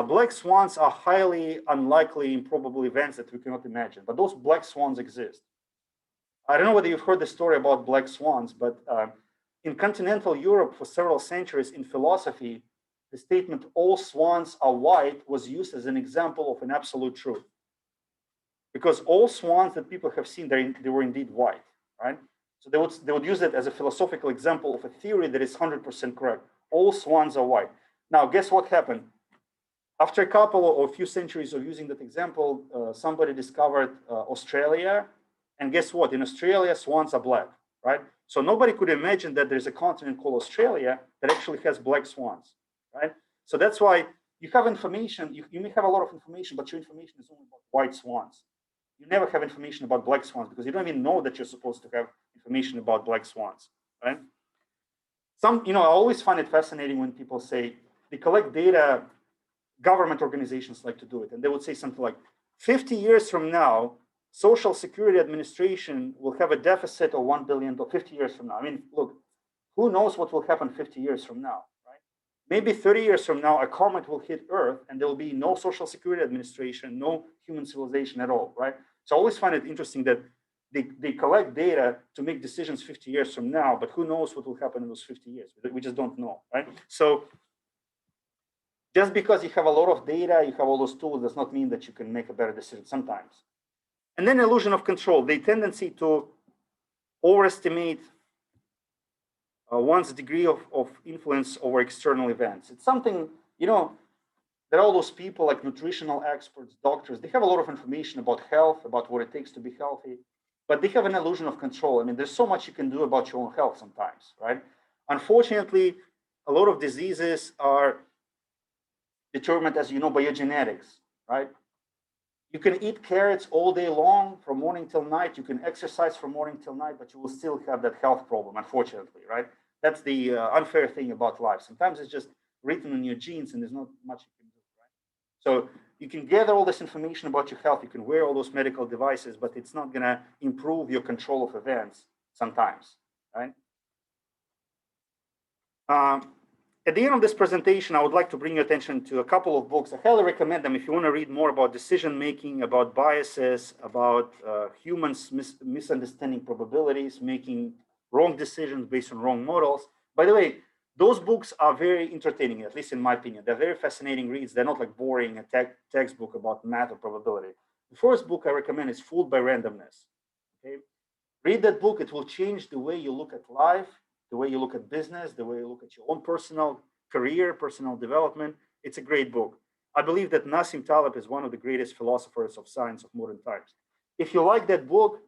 Black swans are highly unlikely, improbable events that we cannot imagine, but those black swans exist. I don't know whether you've heard the story about black swans, but in continental Europe for several centuries in philosophy, the statement all swans are white was used as an example of an absolute truth. Because all swans that people have seen, they were indeed white, right? So they would use it as a philosophical example of a theory that is 100% correct. All swans are white. Now, guess what happened? After a couple or a few centuries of using that example, somebody discovered Australia. And guess what? In Australia, swans are black, right? So nobody could imagine that there's a continent called Australia that actually has black swans, right? So that's why you have information, you may have a lot of information, but your information is only about white swans. You never have information about black swans because you don't even know that you're supposed to have information about black swans, right? I always find it fascinating when people say they collect data, government organizations like to do it, and they would say something like, 50 years from now, Social Security Administration will have a deficit of $1 billion 50 years from now. I mean, look, who knows what will happen 50 years from now, right? Maybe 30 years from now, a comet will hit Earth and there will be no Social Security Administration, no human civilization at all, right? So I always find it interesting that they collect data to make decisions 50 years from now, but who knows what will happen in those 50 years? We just don't know, right? So just because you have a lot of data, you have all those tools, does not mean that you can make a better decision sometimes. And then illusion of control, the tendency to overestimate one's degree of influence over external events. It's something, there are all those people like nutritional experts, doctors, they have a lot of information about health, about what it takes to be healthy, but they have an illusion of control. I mean, there's so much you can do about your own health sometimes, right? Unfortunately, a lot of diseases are determined, as you know, by your genetics, right? You can eat carrots all day long from morning till night. You can exercise from morning till night, but you will still have that health problem, unfortunately, right? That's the unfair thing about life. Sometimes it's just written in your genes and there's not much you can do, right? So you can gather all this information about your health. You can wear all those medical devices, but it's not going to improve your control of events sometimes, right? At the end of this presentation, I would like to bring your attention to a couple of books. I highly recommend them if you want to read more about decision-making, about biases, about humans misunderstanding probabilities, making wrong decisions based on wrong models. By the way, those books are very entertaining, at least in my opinion. They're very fascinating reads. They're not like boring a textbook about math or probability. The first book I recommend is Fooled by Randomness. Okay? Read that book. It will change the way you look at life, the way you look at business, the way you look at your own personal career, personal development. It's a great book. I believe that Nassim Taleb is one of the greatest philosophers of science of modern times. If you like that book,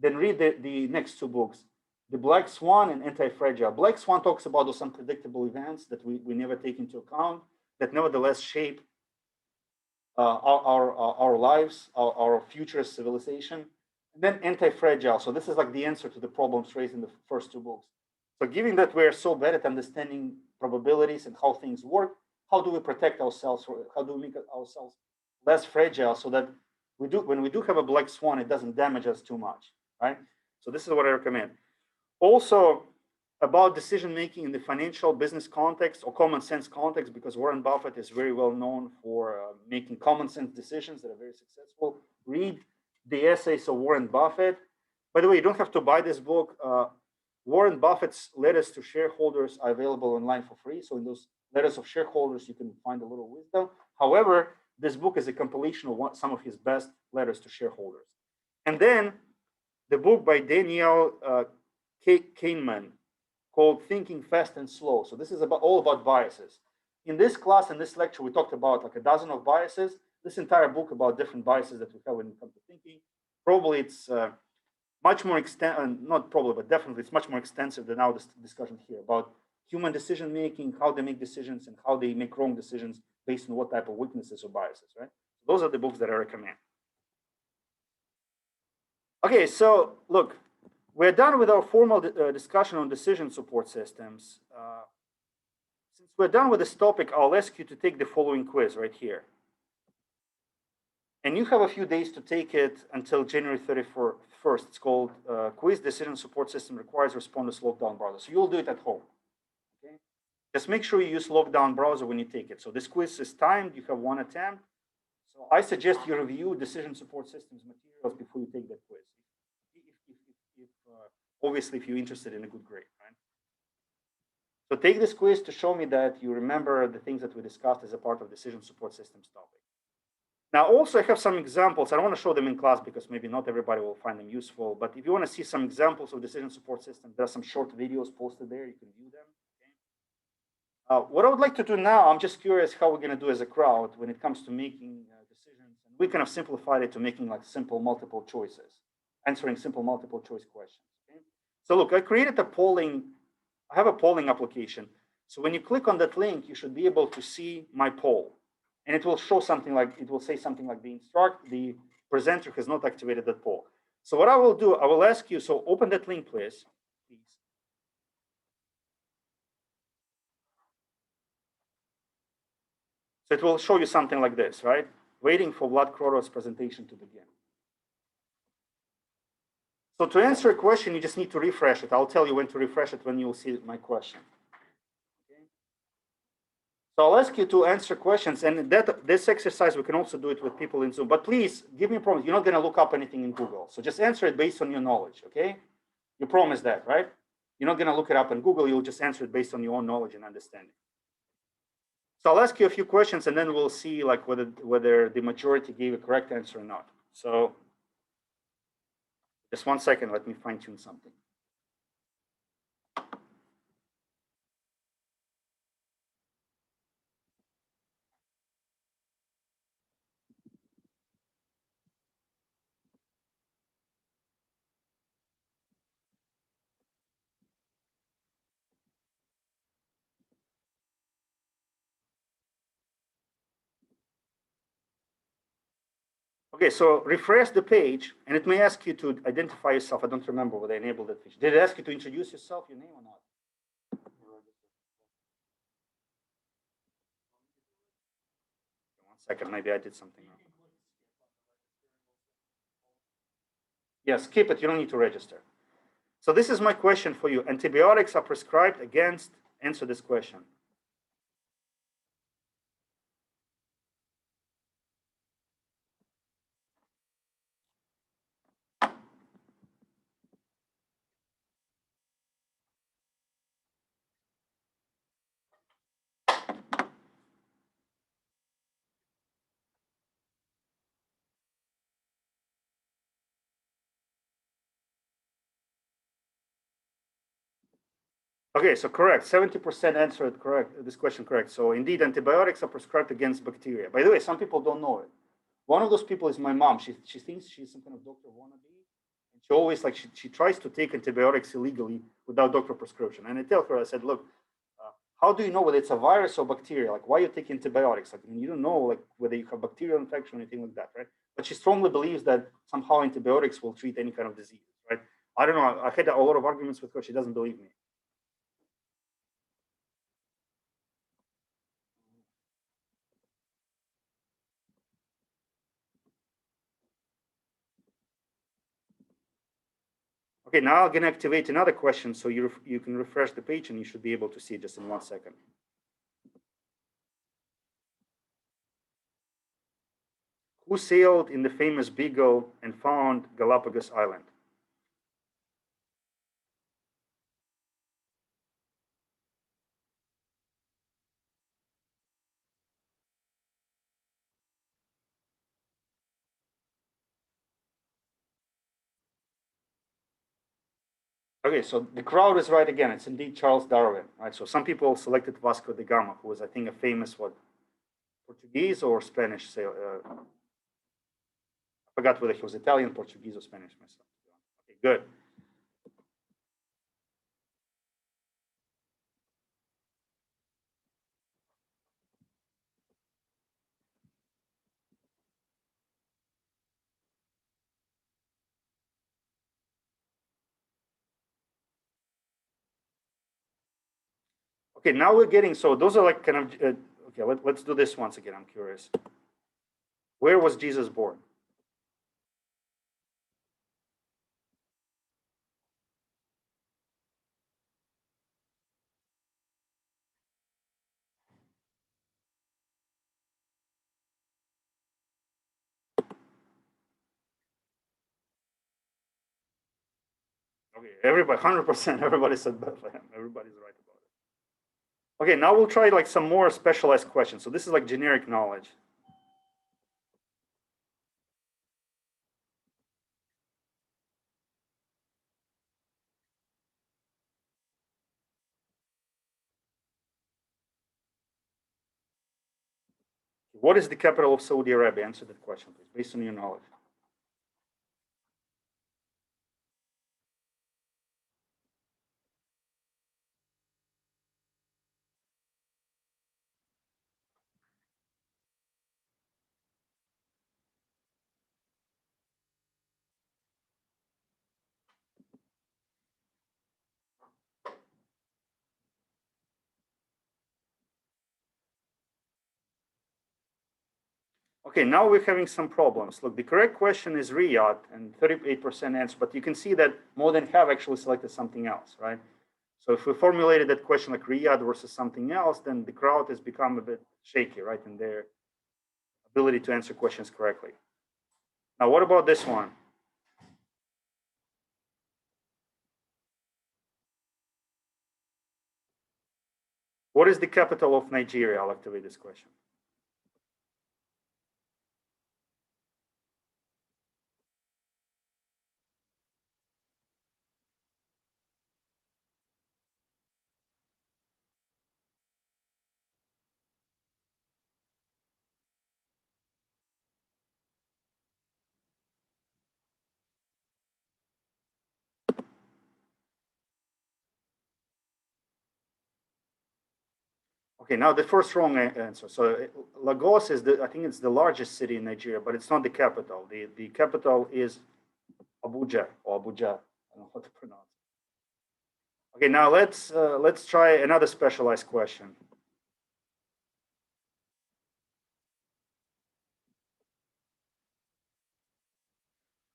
then read the next two books, The Black Swan and Anti-Fragile. Black Swan talks about those unpredictable events that we never take into account, that nevertheless shape our lives, our future civilization. And then Anti-Fragile. So this is like the answer to the problems raised in the first two books. So given that we're so bad at understanding probabilities and how things work, how do we protect ourselves, or how do we make ourselves less fragile so that when we do have a black swan, it doesn't damage us too much, right? So this is what I recommend. Also, about decision-making in the financial business context or common sense context, because Warren Buffett is very well known for making common sense decisions that are very successful. Read the essays of Warren Buffett. By the way, you don't have to buy this book. Warren Buffett's letters to shareholders are available online for free. So in those letters of shareholders, you can find a little wisdom. However, this book is a compilation of some of his best letters to shareholders. And then the book by Danielle Kahneman called Thinking Fast and Slow. So this is all about biases. In this class, in this lecture, we talked about like a dozen of biases. This entire book about different biases that we have when it comes to thinking. Probably it's much more not probably, but definitely it's much more extensive than our discussion here about human decision making, how they make decisions, and how they make wrong decisions based on what type of weaknesses or biases, right? Those are the books that I recommend. Okay, so look, we're done with our formal discussion on decision support systems. Since we're done with this topic, I'll ask you to take the following quiz right here. And you have a few days to take it until January 31st. It's called Quiz Decision Support System Requires Responders Lockdown Browser. So you'll do it at home. Okay? Just make sure you use Lockdown Browser when you take it. So this quiz is timed. You have one attempt. So I suggest you review Decision Support Systems materials before you take that quiz. Obviously, if you're interested in a good grade, right? So take this quiz to show me that you remember the things that we discussed as a part of Decision Support Systems topic. Now, also, I have some examples. I don't want to show them in class because maybe not everybody will find them useful. But if you want to see some examples of decision support systems, there are some short videos posted there. You can view them. Okay? What I would like to do now, I'm just curious how we're going to do as a crowd when it comes to making decisions. And we kind of simplified it to making like simple multiple choices, answering simple multiple choice questions. Okay? So look, I created a polling. I have a polling application. So when you click on that link, you should be able to see my poll. And it will show something like, it will say something like the presenter has not activated that poll. So what I will do, I will ask you, so open that link, please. So it will show you something like this, right? Waiting for Vlad Krorov's presentation to begin. So to answer a question, you just need to refresh it. I'll tell you when to refresh it when you'll see my question. So I'll ask you to answer questions, and this exercise, we can also do it with people in Zoom. But please, give me a promise. You're not going to look up anything in Google. So just answer it based on your knowledge, okay? You promise that, right? You're not going to look it up in Google. You'll just answer it based on your own knowledge and understanding. So I'll ask you a few questions, and then we'll see like whether the majority gave a correct answer or not. So just 1 second. Let me fine-tune something. Okay, so refresh the page, and it may ask you to identify yourself. I don't remember whether I enabled that feature. Did it ask you to introduce yourself, your name or not? 1 second, maybe I did something wrong. Yeah, skip it. You don't need to register. So this is my question for you. Antibiotics are prescribed against, answer this question. Okay, so correct. 70% answered correct. This question correct. So indeed, antibiotics are prescribed against bacteria. By the way, some people don't know it. One of those people is my mom. She thinks she's some kind of doctor wannabe. And she always like she tries to take antibiotics illegally without doctor prescription. And I tell her, I said, look, how do you know whether it's a virus or bacteria? Like, why you take antibiotics? Like, I mean, you don't know like whether you have bacterial infection or anything like that, right? But she strongly believes that somehow antibiotics will treat any kind of disease, right? I don't know. I had a lot of arguments with her. She doesn't believe me. Okay, now I'm going to activate another question, so you can refresh the page and you should be able to see it just in 1 second. Who sailed in the famous Beagle and found Galapagos Island? Okay, so the crowd is right again. It's indeed Charles Darwin, right? So some people selected Vasco da Gama, who was, I think, a famous Portuguese or Spanish sailor. I forgot whether he was Italian, Portuguese, or Spanish myself. Okay, good. Okay, now we're getting, so those are like kind of, okay, let's do this once again. I'm curious. Where was Jesus born? Okay, everybody, 100%, everybody said Bethlehem. Everybody's right about it. Okay, now we'll try like some more specialized questions. So this is like generic knowledge. What is the capital of Saudi Arabia? Answer that question, please, based on your knowledge. Okay, now we're having some problems. Look, the correct question is Riyadh and 38% answer, but you can see that more than half actually selected something else, right? So if we formulated that question like Riyadh versus something else, then the crowd has become a bit shaky, right, in their ability to answer questions correctly. Now, what about this one? What is the capital of Nigeria? I'll activate this question. Okay, now the first wrong answer. So Lagos is I think it's the largest city in Nigeria, but it's not the capital. The capital is Abuja or Abuja. I don't know how to pronounce it. Okay, now let's try another specialized question.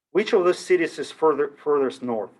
Which of those cities is furthest north?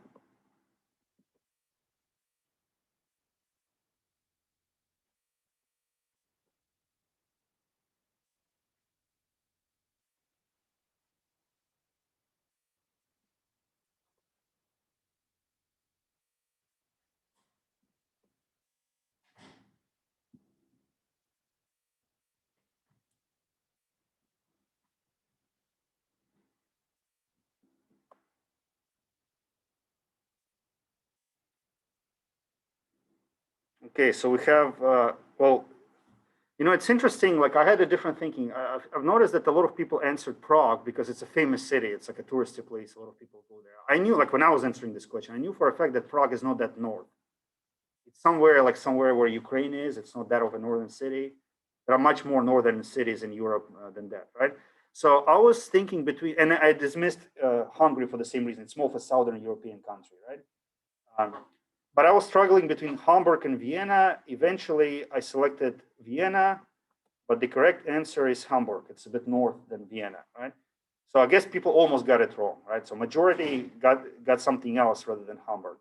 Okay, so we have, well, you know, it's interesting. Like I had a different thinking. I've noticed that a lot of people answered Prague because it's a famous city. It's like a touristy place. A lot of people go there. I knew, like when I was answering this question, I knew for a fact that Prague is not that north. It's somewhere where Ukraine is. It's not that of a northern city. There are much more northern cities in Europe than that, right? So I was thinking between, and I dismissed Hungary for the same reason. It's more of a southern European country, right? But I was struggling between Hamburg and Vienna. Eventually, I selected Vienna, but the correct answer is Hamburg. It's a bit north than Vienna, right? So I guess people almost got it wrong, right? So majority got something else rather than Hamburg.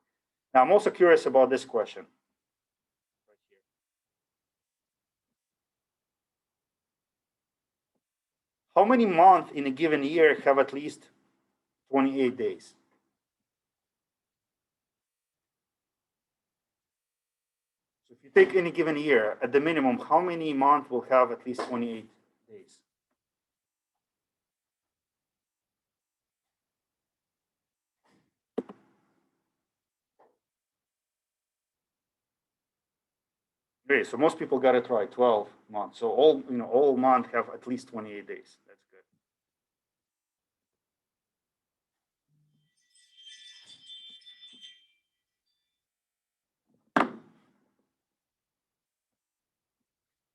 Now I'm also curious about this question. How many months in a given year have at least 28 days? So if you take any given year, at the minimum, how many months will have at least 28 days? Great. So most people got it right, 12 months. So all months have at least 28 days. That's good.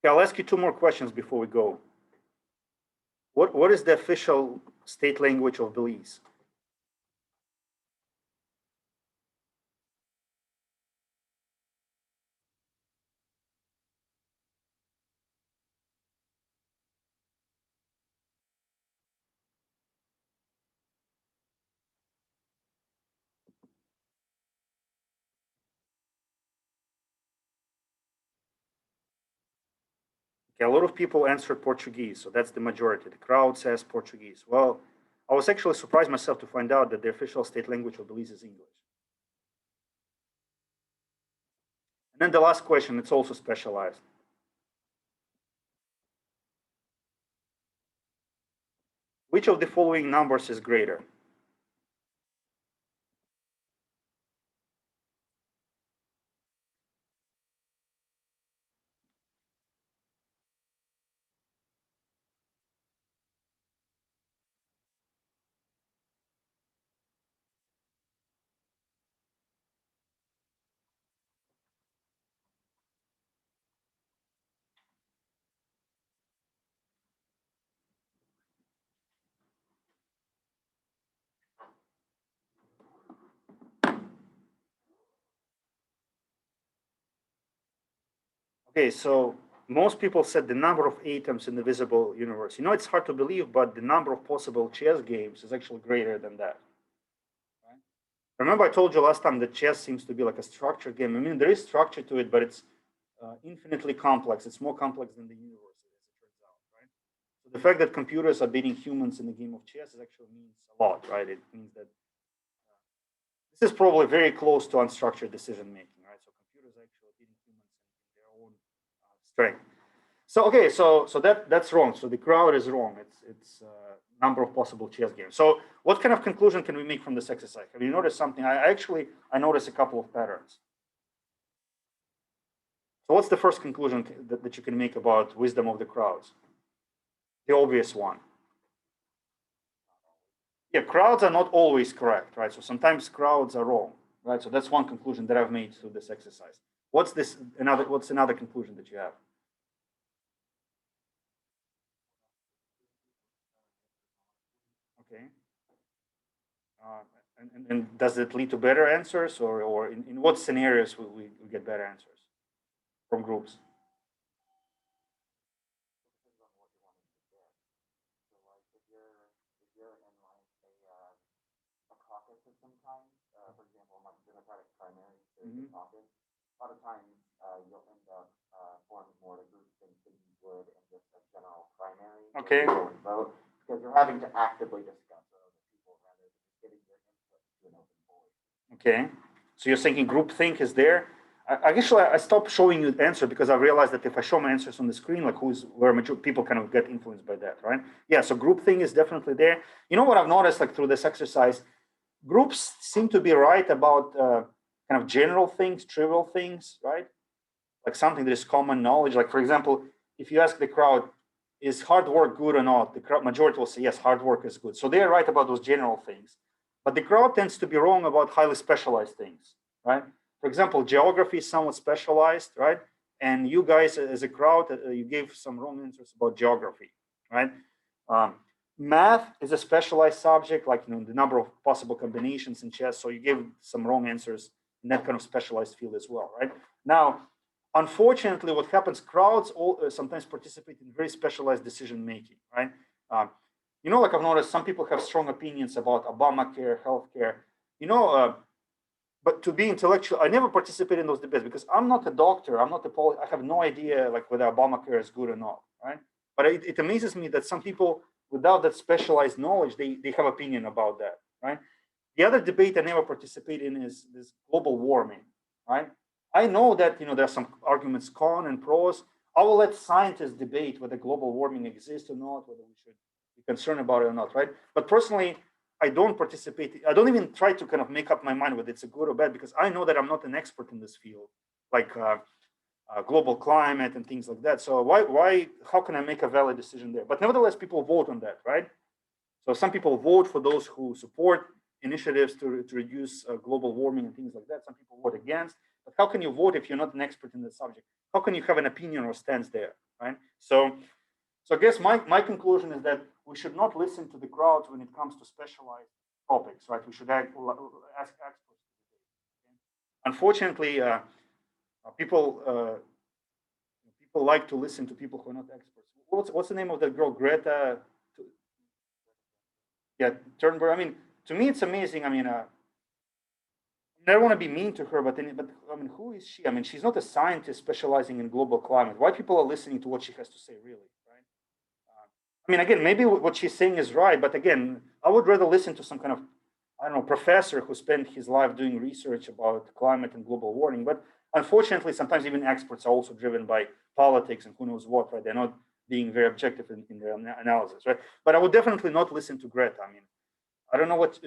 Okay, I'll ask you two more questions before we go. What is the official state language of Belize? Okay, a lot of people answered Portuguese, so that's the majority. The crowd says Portuguese. Well, I was actually surprised myself to find out that the official state language of Belize is English. And then the last question, it's also specialized. Which of the following numbers is greater? Okay, so most people said the number of atoms in the visible universe. You know, it's hard to believe, but the number of possible chess games is actually greater than that. Right? Remember I told you last time that chess seems to be like a structured game. I mean, there is structure to it, but it's infinitely complex. It's more complex than the universe, as it turns out, right? So the fact that computers are beating humans in the game of chess actually means a lot, right? It means that this is probably very close to unstructured decision making, right? So computers are actually beating humans in their own strength. So okay, so that's wrong. So the crowd is wrong. It's number of possible chess games. So what kind of conclusion can we make from this exercise? Have you noticed something? I noticed a couple of patterns. So what's the first conclusion that you can make about wisdom of the crowds? The obvious one. Yeah, crowds are not always correct, right? So sometimes crowds are wrong, right? So that's one conclusion that I've made through this exercise. What's another conclusion that you have? Okay. And does it lead to better answers, or in what scenarios will we get better answers from groups? For example, like Democratic primary, caucus, a lot of times you'll end up forming more of a group than you would in just a general primary. Okay. Vote, because you're having to actively discuss with other people rather than just giving your input to an open board. Okay. So you're thinking groupthink is there? I stopped showing you the answer because I realized that if I show my answers on the screen, like where people kind of get influenced by that, right? Yeah, so groupthink is definitely there. You know what I've noticed, like through this exercise, groups seem to be right about kind of general things, trivial things, right? Like something that is common knowledge. Like for example, if you ask the crowd, is hard work good or not? The crowd majority will say yes, hard work is good. So they are right about those general things. But the crowd tends to be wrong about highly specialized things, right? For example, geography is somewhat specialized, right? And you guys as a crowd, you gave some wrong answers about geography, right? Math is a specialized subject, like the number of possible combinations in chess. So you gave some wrong answers in that kind of specialized field as well, right? Now, unfortunately, what happens, crowds sometimes participate in very specialized decision making, right? you know, like I've noticed some people have strong opinions about Obamacare, healthcare, but to be intellectual, I never participate in those debates because I'm not a doctor. I'm not a I have no idea like whether Obamacare is good or not, right? But it amazes me that some people without that specialized knowledge, they have opinion about that, right? The other debate I never participate in is this global warming, right? I know that, there are some arguments con and pros. I will let scientists debate whether global warming exists or not, whether we should be concerned about it or not, right? But personally, I don't participate. I don't even try to kind of make up my mind whether it's a good or bad because I know that I'm not an expert in this field, like global climate and things like that. So how can I make a valid decision there? But nevertheless, people vote on that, right? So some people vote for those who support initiatives to reduce global warming and things like that. Some people vote against. But how can you vote if you're not an expert in the subject? How can you have an opinion or stance there, right? So I guess my conclusion is that we should not listen to the crowd when it comes to specialized topics, right? We should ask experts. Unfortunately, people like to listen to people who are not experts. What's the name of that girl, Greta? Yeah, Thunberg. I mean, to me, it's amazing. I mean, I don't want to be mean to her, but I mean, who is she? I mean, she's not a scientist specializing in global climate. Why people are listening to what she has to say, really, right? I mean, again, maybe what she's saying is right, but again, I would rather listen to some kind of, I don't know, professor who spent his life doing research about climate and global warming. But unfortunately, sometimes even experts are also driven by politics and who knows what, right? They're not being very objective in their analysis, right? But I would definitely not listen to Greta. I mean, I don't know what,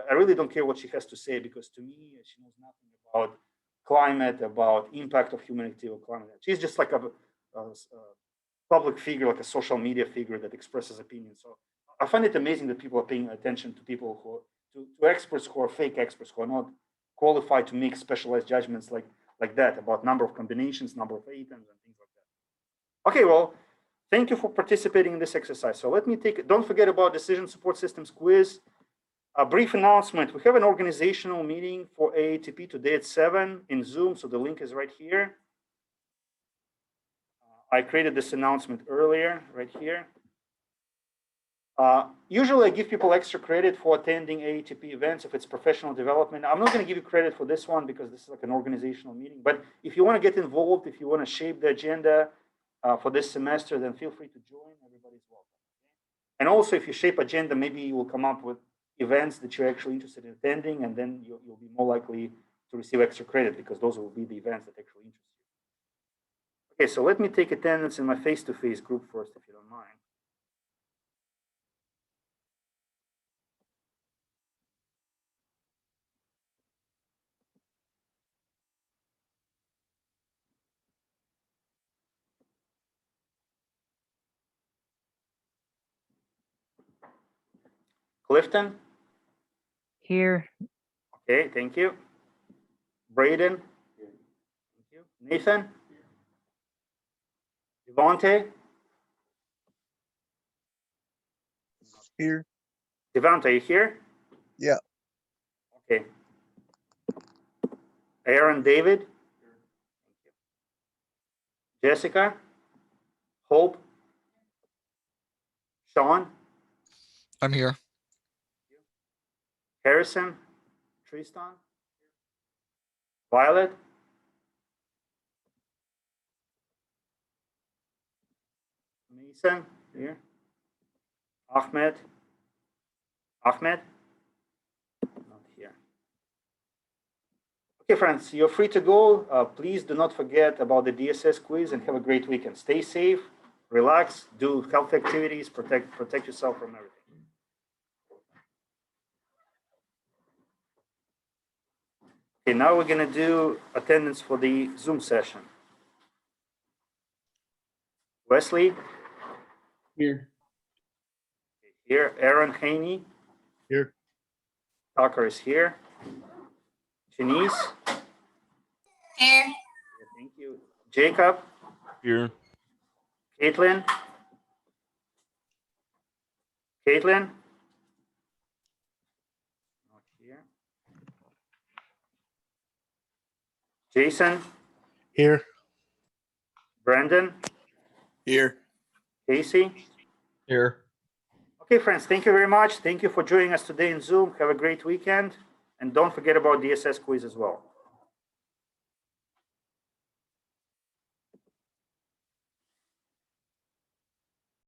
I really don't care what she has to say because to me, she knows nothing about climate, about impact of humanity or climate. She's just like a public figure, like a social media figure that expresses opinions. So I find it amazing that people are paying attention to people to experts who are fake experts, who are not qualified to make specialized judgments like that about number of combinations, number of atoms, and things like that. Okay, well, thank you for participating in this exercise. So let me don't forget about decision support systems quiz. A brief announcement. We have an organizational meeting for AATP today at 7 in Zoom. So the link is right here. I created this announcement earlier, right here. Usually I give people extra credit for attending AATP events if it's professional development. I'm not going to give you credit for this one because this is like an organizational meeting. But if you want to get involved, if you want to shape the agenda for this semester, then feel free to join. Everybody's welcome. And also, if you shape agenda, maybe you will come up with events that you're actually interested in attending, and then you'll be more likely to receive extra credit because those will be the events that actually interest you. Okay, so let me take attendance in my face-to-face group first, if you don't mind. Clifton? Here. Okay, thank you. Braden? Thank you. Nathan? Devontae? Here. Devontae, are you here? Yeah. Okay. Aaron, David? Thank you. Jessica? Hope? Sean? I'm here. Harrison? Tristan? Violet? Mason? Here? Ahmed? Ahmed? Not here. Okay, friends, you're free to go. Please do not forget about the DSS quiz and have a great weekend. Stay safe, relax, do health activities, protect yourself from everything. Okay, now we're going to do attendance for the Zoom session. Wesley? Here. Here. Aaron Haney? Here. Tucker is here. Janice? Here. Thank you. Jacob? Here. Caitlin? Caitlin? Not here. Jason? Here. Brandon? Here. Casey? Here. Okay, friends, thank you very much. Thank you for joining us today in Zoom. Have a great weekend. And don't forget about DSS quiz as well.